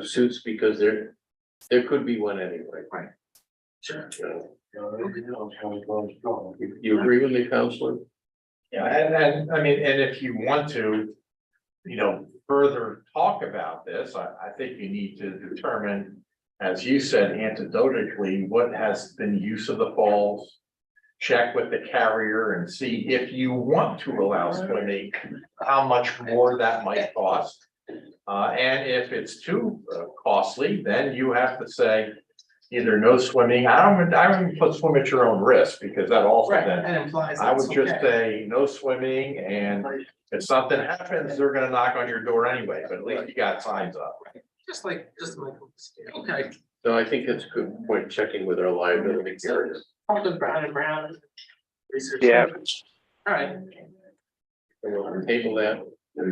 suits, because there could be one anyway. Right. Sure. You agree with me, Counselor? Yeah, and I mean, and if you want to, further talk about this, I think you need to determine, as you said, anecdotally, what has been use of the falls. Check with the carrier and see if you want to allow swimming, how much more that might cost. And if it's too costly, then you have to say either no swimming. I don't put swim at your own risk, because that also Right, then, that implies. I would it's just okay. say no swimming, and if something happens, they're gonna knock on your door anyway, but at least you got signs up. Just like, okay, So I think it's a good point, checking with our liability carriers. all the Brown and Brown. Research. Yeah. All right, We'll table that.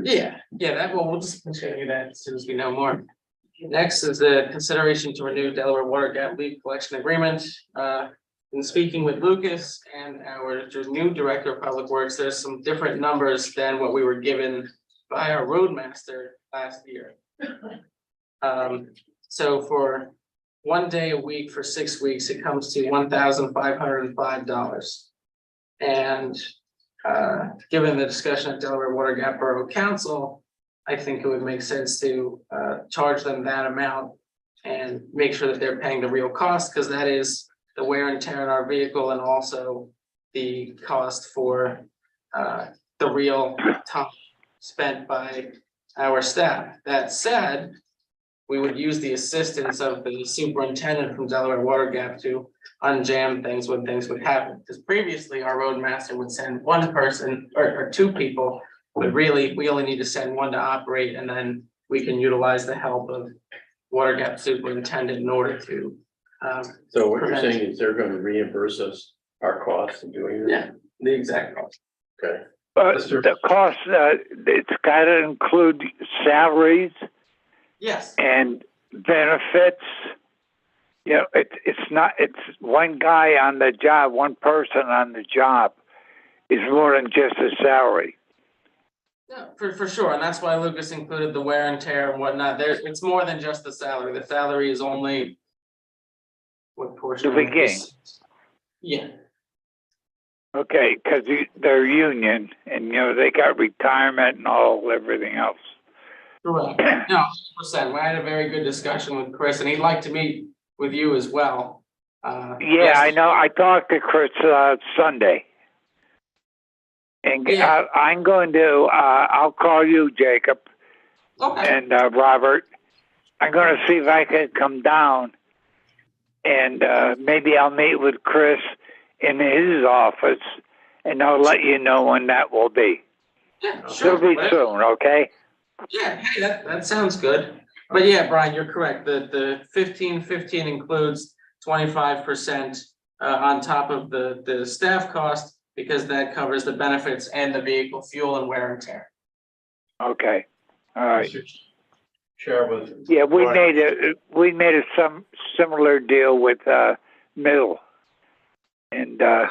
yeah, that, well, we'll just continue that as soon as we know more. Next is the consideration to renew Delaware Water Gap Leak Collection Agreement. In speaking with Lucas and our new Director of Public Works, there's some different numbers than what we were given by our roadmaster last year. So for 1 day a week for 6 weeks, it comes to $1,505. And given the discussion at Delaware Water Gap Borough Council, I think it would make sense to charge them that amount and make sure that they're paying the real cost, because that is the wear and tear in our vehicle, and also the cost for the real time spent by our staff. That said, we would use the assistance of the superintendent from Delaware Water Gap to unjam things when things would happen. Because previously our roadmaster would send one person or two people, but really we only need to send one to operate, and then we can utilize the help of Water Gap superintendent in order to. So what you're prevent- saying is they're gonna reimburse us our costs of doing this? Yeah, the exact cost. Okay. But the cost, it's gotta include salaries Yes, and benefits. You know, it's one guy on the job, one person on the job is more than just a salary. yeah, for sure, and that's why Lucas included the wear and tear and whatnot. It's more than just the salary. The salary is only what portion? The of beginning. this? Yeah, Okay, because they're union and, they got retirement and everything else. correct. No, 100%. We had a very good discussion with Chris, and he'd like to meet with you as well. Yeah, I know. I talked to Chris Sunday. And Yeah. I'm going to, I'll call you, Jacob, Okay, and Robert. I'm going to see if I can come down, and maybe I'll meet with Chris in his office, and I'll let you know when that will be. yeah, sure. It'll be Whatever. soon, okay? Yeah, hey, that sounds good. But yeah, Brian, you're correct. The 1515 includes 25% on top of the staff cost, because that covers the benefits and the vehicle fuel and wear and tear. Okay, all right. Mr. Chair was. Yeah, we made a some similar deal with Middle, and of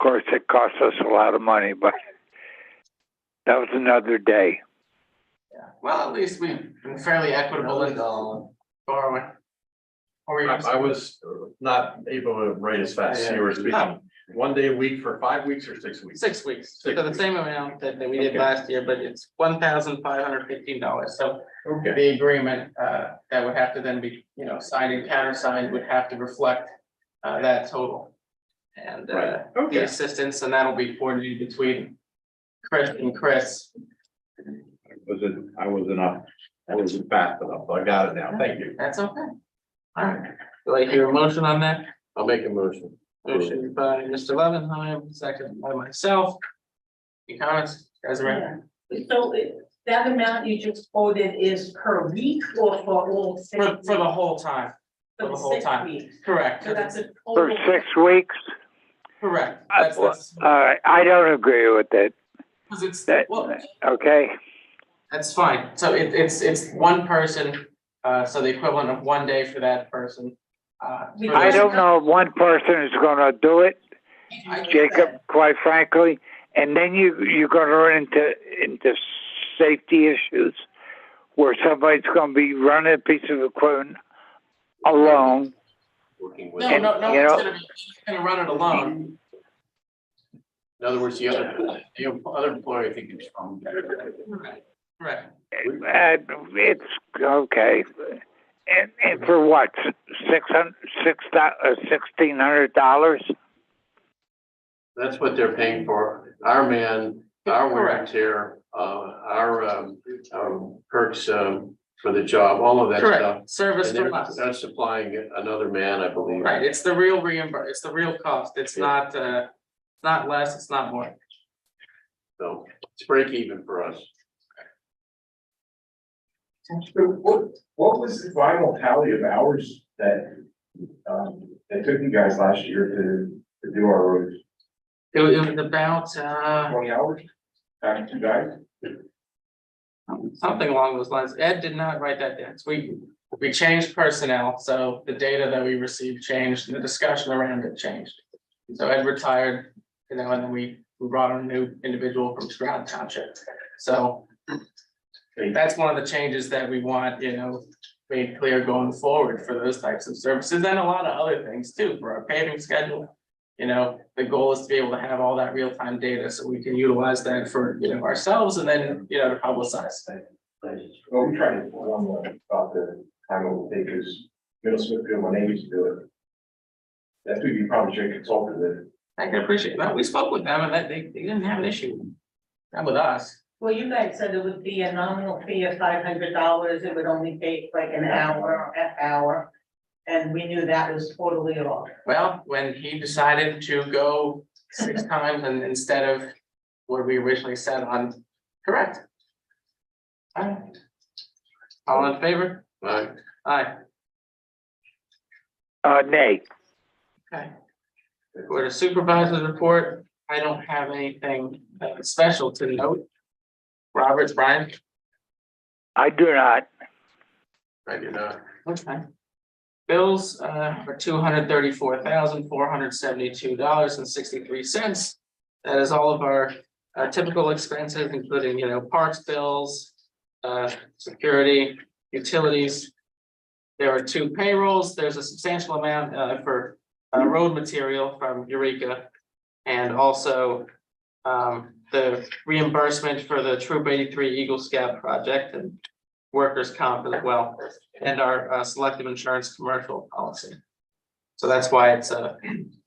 course it cost us a lot of money, but that was another day. Yeah, well, at least we've been fairly equitable in borrowing. Or you- I was not able to write as fast as you were speaking. 1 day a week for 5 weeks or 6 weeks? 6 weeks, so the same amount that we did Okay. last year, but it's $1,515. So Okay, the agreement that would have to then be, signed and countersigned would have to reflect that total. And Right. the Okay. assistance, and that'll be coordinated between Chris and Chris. I wasn't fast enough, but I got it now, thank you. That's okay. All right, do I hear a motion on that? I'll make a motion. Motion by Mr. Levenheim, second by myself. Any comments, guys are ready? So that amount you just quoted is per week or for all six? For the whole time, for the whole 6 time. weeks? Correct, So that's a For total. 6 weeks, correct. That's, I don't agree with it. because it's, That, well, okay? that's fine. So it's one person, so the equivalent of 1 day for that person. For I those- don't know if one person is going to do it, I get Jacob, that. quite frankly, and then you're going to run into safety issues where somebody's going to be running a piece of equipment alone. Working with. No, And, no, you know- it's gonna run it alone. In other words, the other employee, I think is from. Right. It's okay. And for what, $1,600? That's what they're paying for. Our man, our wear and tear, our perks for the job, all of that stuff. Correct, service And from us. they're supplying another man, I believe. Right, it's the real it's the real cost. It's not less, it's not more. So it's break even for us. What was the final tally of hours that it took you guys last year to do our roads? It was about 20 hours? Back to guys? something along those lines. Ed did not write that down. So we changed personnel, so the data that we received changed, and the discussion around it changed. So Ed retired, and then we brought on a new individual from Stroud Township. So that's one of the changes that we want, made clear going forward for those types of services, and a lot of other things too, for our paving schedule. The goal is to be able to have all that real-time data so we can utilize that for, ourselves and then, to publicize. Well, we tried to inform them about the time it will take, because Middle Smithfield, when they used to do it. That's who you probably should consult with. I can appreciate that. We spoke with them and that they didn't have an issue. Not with us. Well, you guys said it would be a nominal fee of $500. It would only take like an hour or half hour. And we knew that was totally off. Well, when he decided to go 6 times and instead of what we originally said on, correct. All right. All in favor? Right. Aye. Nay. Okay. For the supervisor's report, I don't have anything special to note. Robert, Brian? I do not. I do not. Okay. Bills are $234,472.63. That is all of our typical expenses, including, parks bills, security, utilities. There are 2 payrolls. There's a substantial amount for road material from Eureka, and also the reimbursement for the Troop 83 Eagle Scout project and workers' comp as well, and our selective insurance commercial policy. So that's why it's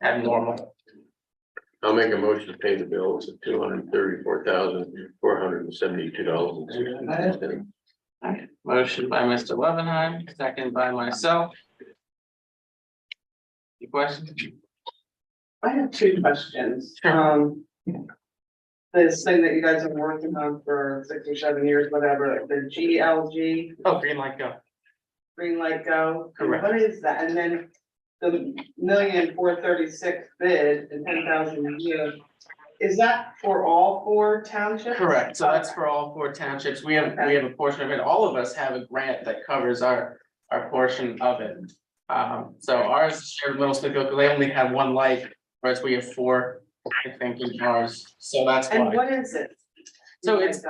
abnormal. I'll make a motion to pay the bills of $234,472.62. Motion by Mr. Levenheim, second by myself. Any questions? I have 2 questions. Sure. This thing that you guys have been working on for 6 or 7 years, whatever, the GLG, Oh, green light go. Green Light Go. Correct. What is that? And then the $1,436,000 bid and 10,000 a year. Is that for all 4 townships? Correct. So that's for all 4 townships. We have a portion of it. All of us have a grant that covers our portion of it. So ours is shared Middle Smithfield because they only have 1 light, whereas we have 4, I think, in ours. So that's And why. what is it? So it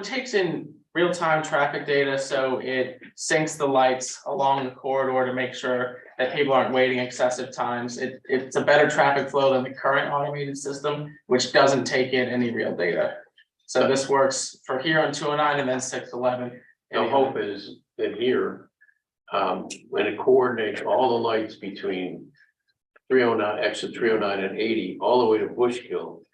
takes in real-time traffic data, so it syncs the lights along the corridor to make sure that people aren't waiting excessive times. It's a better traffic flow than the current automated system, which doesn't take in any real data. So this works for here on 209 and then 611. The hope is that here, when it coordinates all the lights between 309, exit 309 and 80, all the way to Bushkill,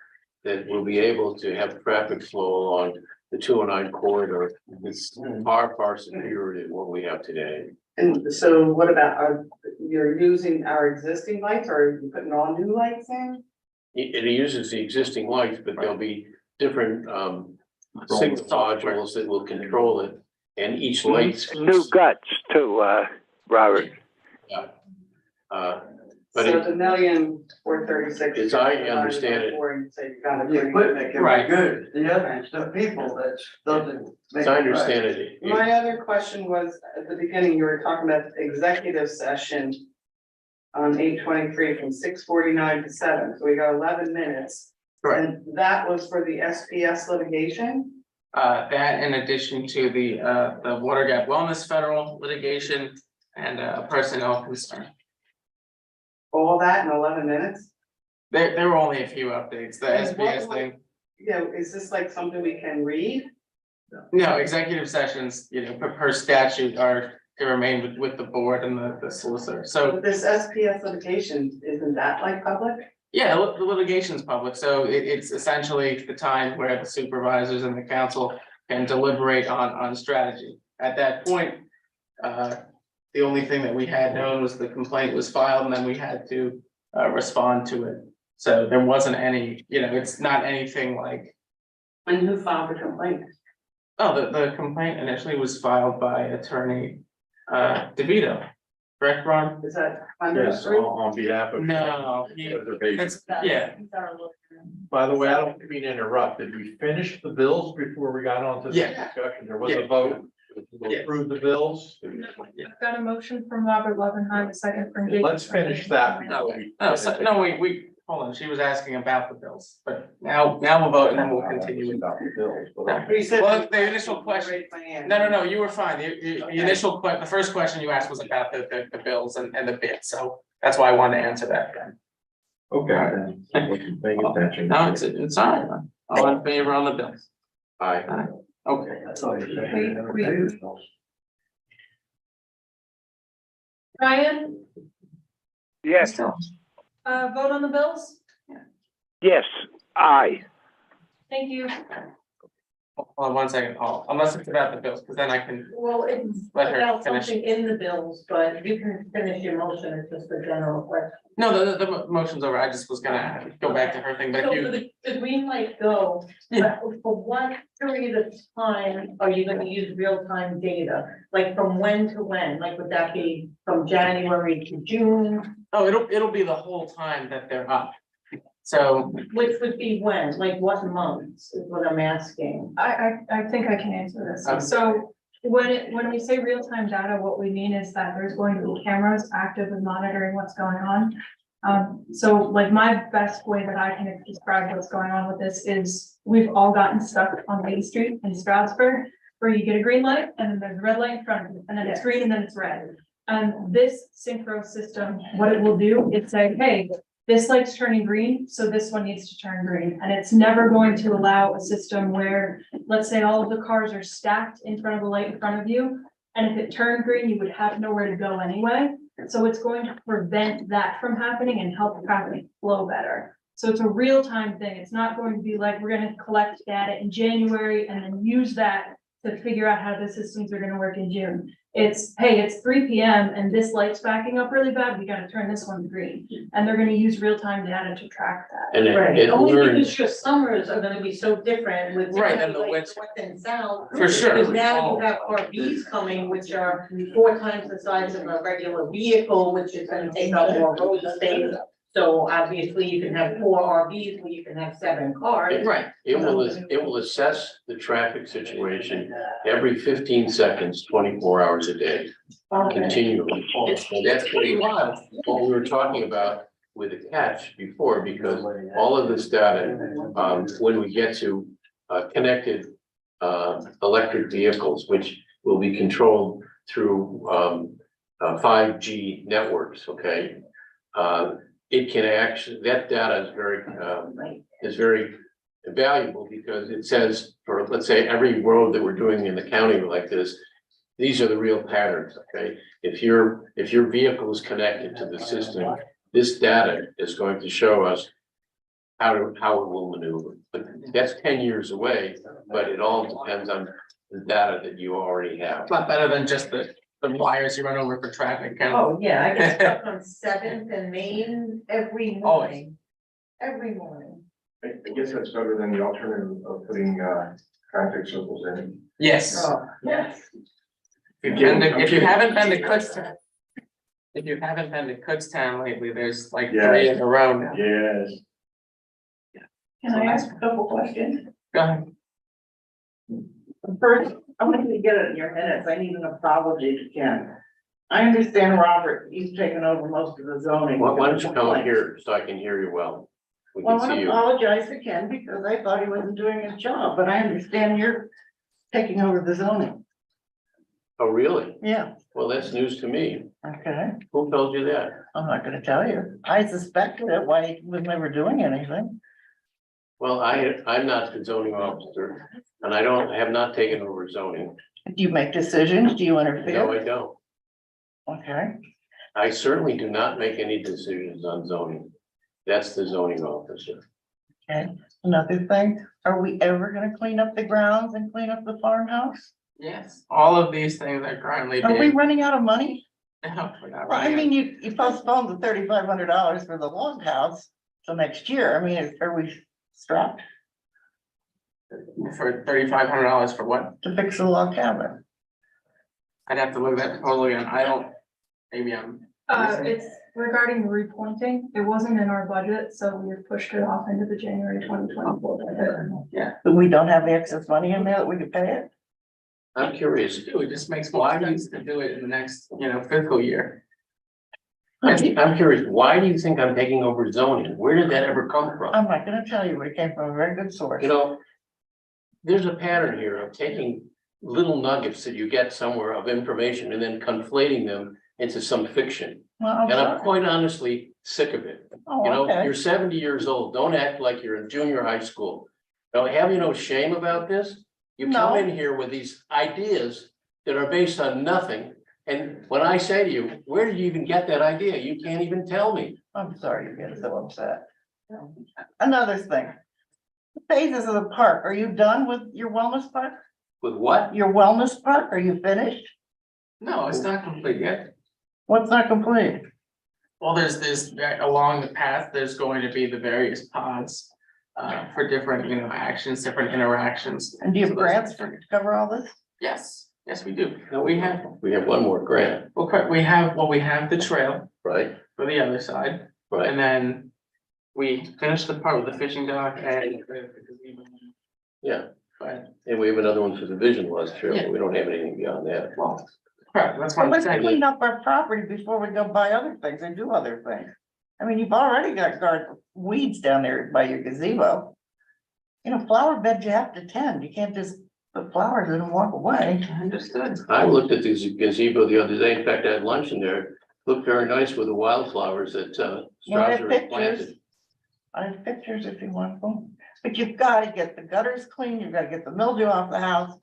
that we'll be able to have traffic flow along the 209 corridor. It's far superior to what we have today. And so what about, you're using our existing lights or are you putting all new lights in? It uses the existing lights, but there'll be different signal modules that will control it, and each light. New guts too, Robert. But So the $1,436,000. as I understand it, The equipment can be good, the other, the people that doesn't. as I understand it, My other question was, at the beginning, you were talking about executive session on 8/23 from 6:49 to 7, so we got 11 minutes. Correct. And that was for the SPS litigation? That in addition to the Water Gap Wellness Federal litigation and personnel concern. All that in 11 minutes? There were only a few updates, the And what SBS was- thing. Yeah, is this like something we can read? No, executive sessions, per statute are to remain with the board and the solicitor. So, But this SPS litigation, isn't that like public? yeah, the litigation's public, so it's essentially the time where the supervisors and the council can deliberate on strategy. At that point, the only thing that we had known was the complaint was filed and then we had to respond to it. So there wasn't any, it's not anything like, And who filed the complaint? oh, the complaint initially was filed by attorney DeVito. Correct, Ron? Is that under? Yes, on behalf of. No, Reservation. It's, yeah, By the way, I don't mean to interrupt. Did we finish the bills before we got on to this Yeah. discussion? There was Yeah. a vote. Yeah. To approve the bills. I've got a motion from Robert Levenheim, a second from Jacob. Let's finish that before we. no, hold on, she was asking about the bills, but now we'll vote and then we'll continue. About the bills, but- No. You said- Well, the initial question, no, you were fine. The initial the first question you asked was about the bills and the bid, so that's why I wanted to answer that. Okay, then, wasn't paying attention. No, it's all right. Man. All in favor on the bills? Aye. Okay. Ryan, Yes, vote on the bills? yes, aye. Thank you. Hold on 1 second, Paul, unless it's about the bills, because then I can Well, it's let her about finish. something in the bills, but you can finish your motion, it's just a general question. No, the motion's over. I just was gonna go back to her thing, but So if for you, the green light go, Yeah. for what period of time are you gonna use real-time data? Like from when to when? Like would that be from January to June? oh, it'll be the whole time that they're up. So, Which would be when? Like what months is what I'm asking? I think I can answer Okay. this. So when we say real-time data, what we mean is that there's going to be cameras active and monitoring what's going on. So like my best way that I can describe what's going on with this is we've all gotten stuck on Main Street in Stroudsburg, where you get a green light and then there's a red light in front of you, and then it's green and then it's red. And this synchro system, what it will do, it's say, hey, this light's turning green, so this one needs to turn green. And it's never going to allow a system where, let's say all of the cars are stacked in front of the light in front of you. And if it turned green, you would have nowhere to go anyway. So it's going to prevent that from happening and help traffic flow better. So it's a real-time thing. It's not going to be like, we're gonna collect data in January and then use that to figure out how the systems are gonna work in June. It's, hey, it's 3 PM and this light's backing up really bad, we gotta turn this one green. And they're gonna use real-time data to track that. And it Only learns, because your summers are gonna be so different with. Right, and the like winter. north and south. For sure. Because now you have RVs coming, which are 4 times the size of a regular vehicle, which is gonna take up more road space. So obviously you can have 4 RVs where you can have 7 cars. right, it will assess the traffic situation every 15 seconds, 24 hours a day, continually. And that's pretty wild, what we were talking about with the catch before, because all of this data, when we get to connected electric vehicles, which will be controlled through 5G networks, okay? It can actually, that data is very valuable because it says for, let's say, every road that we're doing in the county like this, these are the real patterns, okay? If your vehicle is connected to the system, this data is going to show us how it will maneuver. But that's 10 years away, but it all depends on the data that you already have. it's not better than just the wires you run over for traffic. Kind of. Oh, yeah, I get stuck on 7th and Main every morning. Every morning. I guess that's better than the alternative of putting, traffic circles in. Yes. Oh, yes. If you haven't been to Kutztown. If you haven't been to Kutztown lately, there's like 3 in a row now. Yes. Can I ask a couple questions? Go ahead. First, I want you to get it in your minutes. I need an apology if you can. I understand Robert, he's taken over most of the zoning. Why don't you come up here so I can hear you well? We Well, I can want see to you. apologize again because I thought he wasn't doing his job, but I understand you're taking over the zoning. Oh, really? Yeah, Well, that's news to me. okay. Who told you that? I'm not gonna tell you. I suspected it. Why he was never doing anything. Well, I'm not the zoning officer and I have not taken over zoning. Do you make decisions? Do you No, interfere? I don't. Okay, I certainly do not make any decisions on zoning. That's the zoning officer. okay. Another thing, are we ever gonna clean up the grounds and clean up the farmhouse? Yes, all of these things are currently Are we being. running out of money? No, we're not Well, I running mean, you postponed the $3,500 for the log house till next year. I mean, are we strapped out for $3,500 for what? to fix the log cabin? I'd have to look at that totally, and I don't, maybe I'm. It's regarding the repointing. It wasn't in our budget, so we pushed it off into the January 2024 budget. But we don't have the excess money in there that we could pay it? I'm curious. It just makes more sense to do it in the next, fiscal year. I'm curious, why do you think I'm taking over zoning? Where did that ever come from? I'm not gonna tell you, but it came from a very good source. You know, there's a pattern here of taking little nuggets that you get somewhere of information and then conflating them into some fiction. Well, I'm And I'm sorry. quite honestly sick of it. Oh, You know, okay. you're 70 years old. Don't act like you're in junior high school. Now, have you no shame about this? You come No. in here with these ideas that are based on nothing. And when I say to you, where did you even get that idea? You can't even tell me. I'm sorry you're getting so upset. Another thing. The phases of the park, are you done with your wellness park? With what? Your wellness park, are you finished? No, it's not complete yet. What's not complete? Well, there's this, along the path, there's going to be the various pods. For different, actions, different interactions. And do you have So those- grants to cover all this? Yes, we do. No, We have, one more grant, we have the trail right? for the other side, Right. and then we finished the part with the fishing dock and. Yeah. But, And we have another one for the vision loss trail, Yeah. but we don't have anything beyond that. well, correct, that's what Well, I'm let's saying. clean up our property before we go buy other things and do other things. I mean, you've already got weeds down there by your gazebo. Flower beds you have to tend. You can't just put flowers in and walk away. Understood. I looked at this gazebo the other day. In fact, I had lunch in there. Looked very nice with the wildflowers that Well, I Strauss have planted. pictures. I have pictures if you want them, but you've got to get the gutters clean. You've got to get the mildew off the house.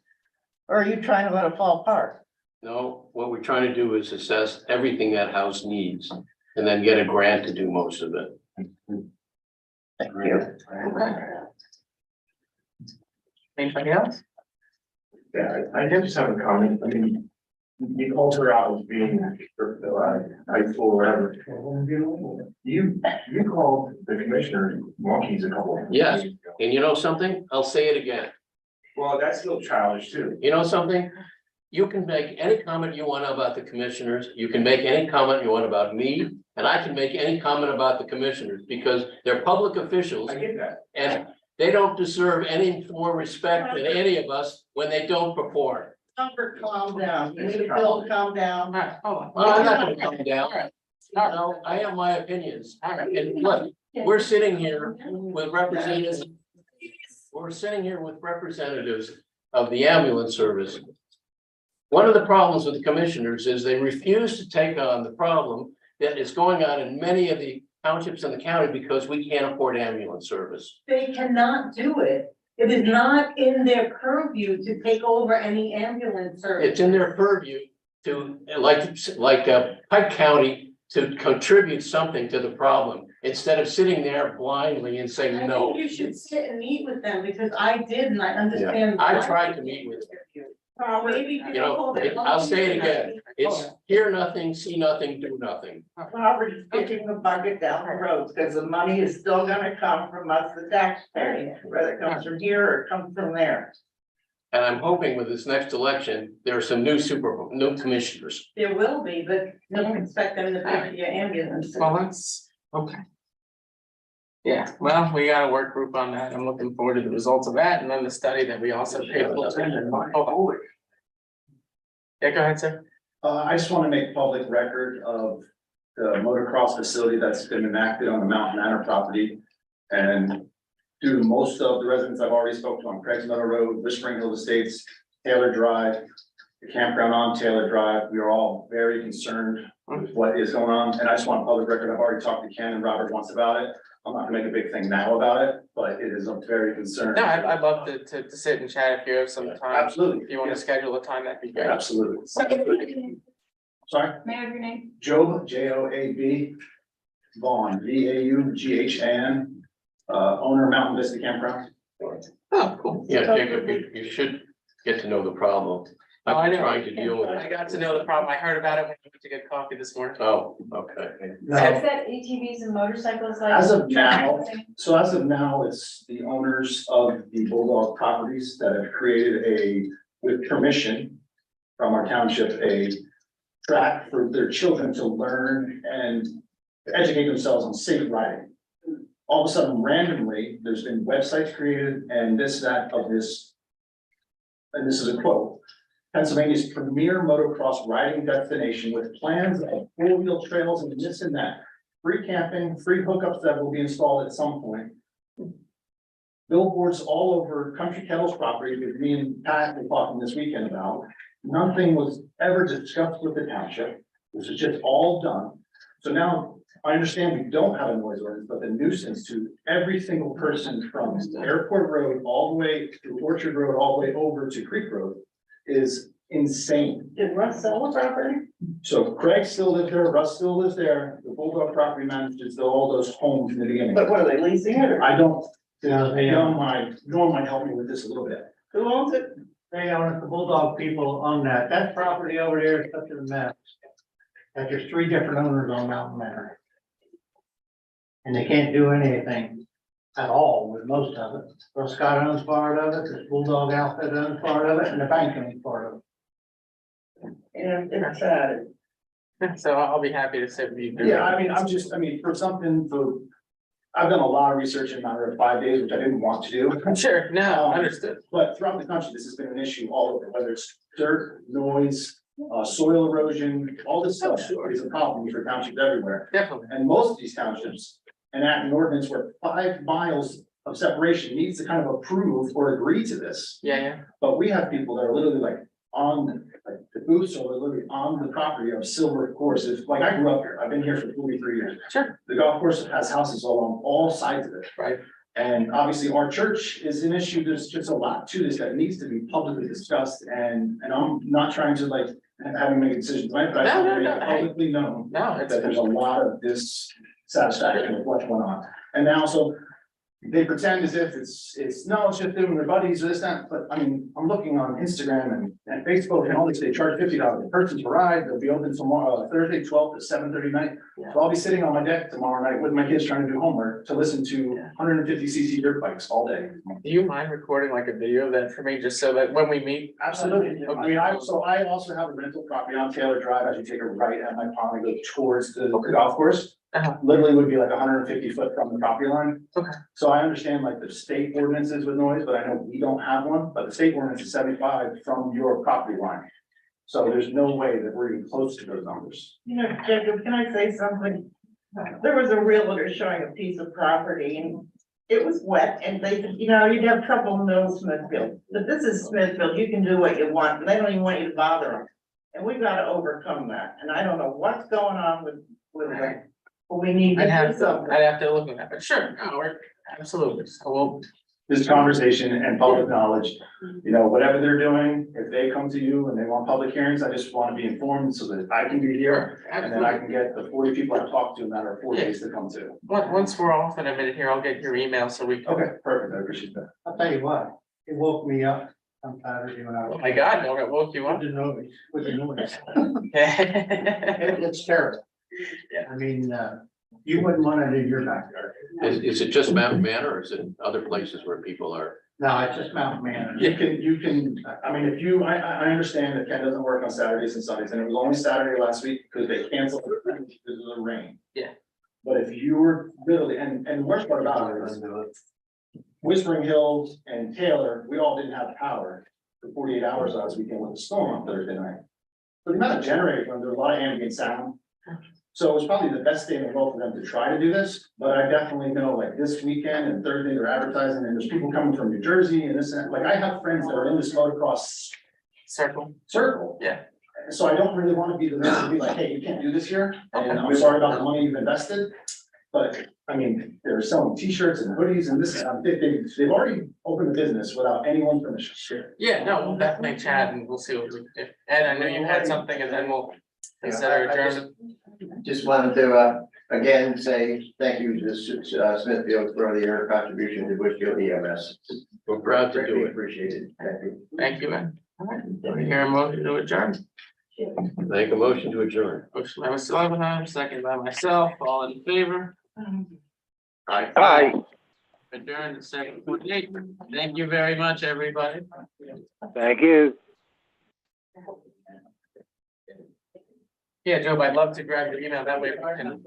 Or are you trying to let it fall apart? No, what we're trying to do is assess everything that house needs and then get a grant to do most of it. Thank you. Anybody else? Yeah, I just have a comment. I mean, you called her out as being high school or whatever. You called the commissioner monkeys a couple of Yes. meetings ago. And you know something? I'll say it again. Well, that's still childish too. You know something? You can make any comment you want about the commissioners. You can make any comment you want about me. And I can make any comment about the commissioners because they're public officials. I get that. And they don't deserve any more respect than any of us when they don't perform. Albert, calm down. You need to Bill, calm down. All right, hold on. Well, I'm not gonna come down. All right. No, I have my opinions. And look, we're sitting here with representatives. We're sitting here with representatives of the ambulance service. One of the problems with the commissioners is they refuse to take on the problem that is going on in many of the townships in the county because we can't afford ambulance service. They cannot do it. It is not in their purview to take over any ambulance service. It's in their purview to, like Pike County, to contribute something to the problem instead of sitting there blindly and saying I no. think you should sit and meet with them because I did and I understand. I tried to meet with them. Maybe You know, I'll say it again. It's hear nothing, see nothing, do nothing. Robert is kicking the bucket down the road because the money is still gonna come from us, the taxpayers, whether it comes from here or it comes from there. And I'm hoping with this next election, there are some new commissioners. There will be, but don't expect them to pay for your ambulance. Well, that's, okay. Yeah, well, we got a work group on that. I'm looking forward to the results of that and then the study that we also paid. Yeah, go ahead, sir. I just want to make public record of the motocross facility that's been enacted on the Mountain Manor property. And due to most of the residents I've already spoke to on Craig's Meadow Road, Whispering Hill Estates, Taylor Drive, the campground on Taylor Drive. We are all very concerned with what is going on, and I just want public record, I've already talked to Ken and Robert once about it. I'm not gonna make a big thing now about it, but it is a very concerned. No, I'd love to sit and chat if you have some time. Absolutely. If you want to schedule a time, that'd be great. Absolutely. Sorry, May I have your name? Job, Joab, Vaughn, Vaughan, owner of Mountain Vista Campground. Oh, cool. Yeah, Jacob, you should get to know the problem. Oh, I I'm know. trying to deal with I it. got to know the problem. I heard about it when I went to get coffee this morning. Oh, okay. So is that ATVs and motorcycles like? As of now, it's the owners of the Bulldog properties that have created with permission from our township, a track for their children to learn and educate themselves on safe riding. All of a sudden, randomly, there's been websites created and this, that, of this. And this is a quote. Pennsylvania's premier motocross riding destination with plans of four-wheel trails and this and that. Free camping, free hookups that will be installed at some point. Billboards all over Country Kettles property with me and Pat were talking this weekend about. Nothing was ever discussed with the township. This is just all done. So now I understand we don't have a noise ordinance, but the nuisance to every single person from Airport Road all the way to Orchard Road, all the way over to Creek Road is insane. Did Russ sell the property? So Craig still lives there, Russ still lives there, the Bulldog property manages all those homes in the beginning. But what are they leasing it or? I don't, Norm might help me with this a little bit. Who owns it? They own it, the Bulldog people own that. That property over there is such a mess. That there's 3 different owners on Mountain Manor. And they can't do anything at all with most of it. Russ Scott owns part of it, the Bulldog outfit owns part of it, and the bank owns part of it. And it's sad. So I'll be happy to sit with you. Yeah, for something I've done a lot of research in a matter of 5 days, which I didn't want to do. Sure, no, understood. But throughout the country, this has been an issue all over, whether it's dirt, noise, soil erosion, all this stuff is a problem for townships everywhere. Definitely. And most of these townships enact an ordinance where 5 miles of separation needs to kind of approve or agree to this. Yeah. But we have people that are literally like the booths are literally on the property of Silver Course. It's like I grew up here. I've been here for 43 years. Sure. The golf course has houses along all sides of it. Right. And obviously our church is an issue. There's just a lot to this that needs to be publicly discussed. And I'm not trying to have to make a decision tonight, but I want to make it publicly known that there's a lot of dissatisfaction with what's going on. And now, so they pretend as if it's just them and their buddies or this, that, but I mean, I'm looking on Instagram and Facebook and all this, they charge $50 a person to ride. They'll be open tomorrow, Thursday, 12 to 7:30 night. So I'll be sitting on my deck tomorrow night with my kids trying to do homework to listen to 150cc dirt bikes all day. Do you mind recording like a video of that for me, just so that when we meet? Absolutely. I mean, I also have a rental property on Taylor Drive as you take a right at my pond and go towards the golf course. Literally would be like 150 foot from the property line. Okay. So I understand like the state ordinances with noise, but I know we don't have one, but the state ordinance is 75 from your property line. So there's no way that we're even close to those numbers. You know, Jacob, can I say something? There was a realtor showing a piece of property and it was wet and they said, you'd have trouble knowing Smithfield. But this is Smithfield, you can do what you want, and they don't even want you to bother them. And we've got to overcome that. And I don't know what's going on with that. But we need to do something. I'd have to look at that, but sure, no, absolutely. So This conversation and public knowledge, whatever they're doing, if they come to you and they want public hearings, I just want to be informed so that I can be here. And then I can get the 40 people I've talked to in a matter of 4 days to come to. once we're off in a minute here, I'll get your email so we can. Okay, perfect. I appreciate that. I'll tell you what, it woke me up on Saturday when I was. Oh my God, no, it woke you up. With the noise. Okay. It's terrible. Yeah. I mean, you wouldn't want it in your backyard. Is it just Mountain Manor or is it other places where people are? No, it's just Mountain Manor. You can, I mean, I understand that Ken doesn't work on Saturdays and Sundays, and it was only Saturday last week because they canceled it because of the rain. Yeah. But if you were literally, and the worst part about it is Whispering Hills and Taylor, we all didn't have power for 48 hours last weekend with the storm on Thursday night. But the amount of generators, when there's a lot of ambient sound. So it was probably the best day in the world for them to try to do this, but I definitely know like this weekend and Thursday they're advertising and there's people coming from New Jersey and this, and like I have friends that are in this motocross Circle. Yeah. So I don't really want to be the one to be like, hey, you can't do this here, and I'm sorry about the money you've invested. But, I mean, they're selling T-shirts and hoodies and this, they've already opened the business without anyone's permission. Sure. Yeah, no, we'll definitely chat and we'll see what we can do. Ed, I know you had something and then we'll consider adjournment. Just wanted to, again, say thank you to Smithfield for their contribution to Bushfield EMS. We're proud to do it. Appreciate it. Thank you. Thank you, Ed. All right, do we hear a motion to adjourn? Make a motion to adjourn. Motion by Mr. Levenheim, second by myself, all in favor? Aye. Adjourned at 7:48. Thank you very much, everybody. Thank you. Yeah, Joe, I'd love to grab your email that way. I can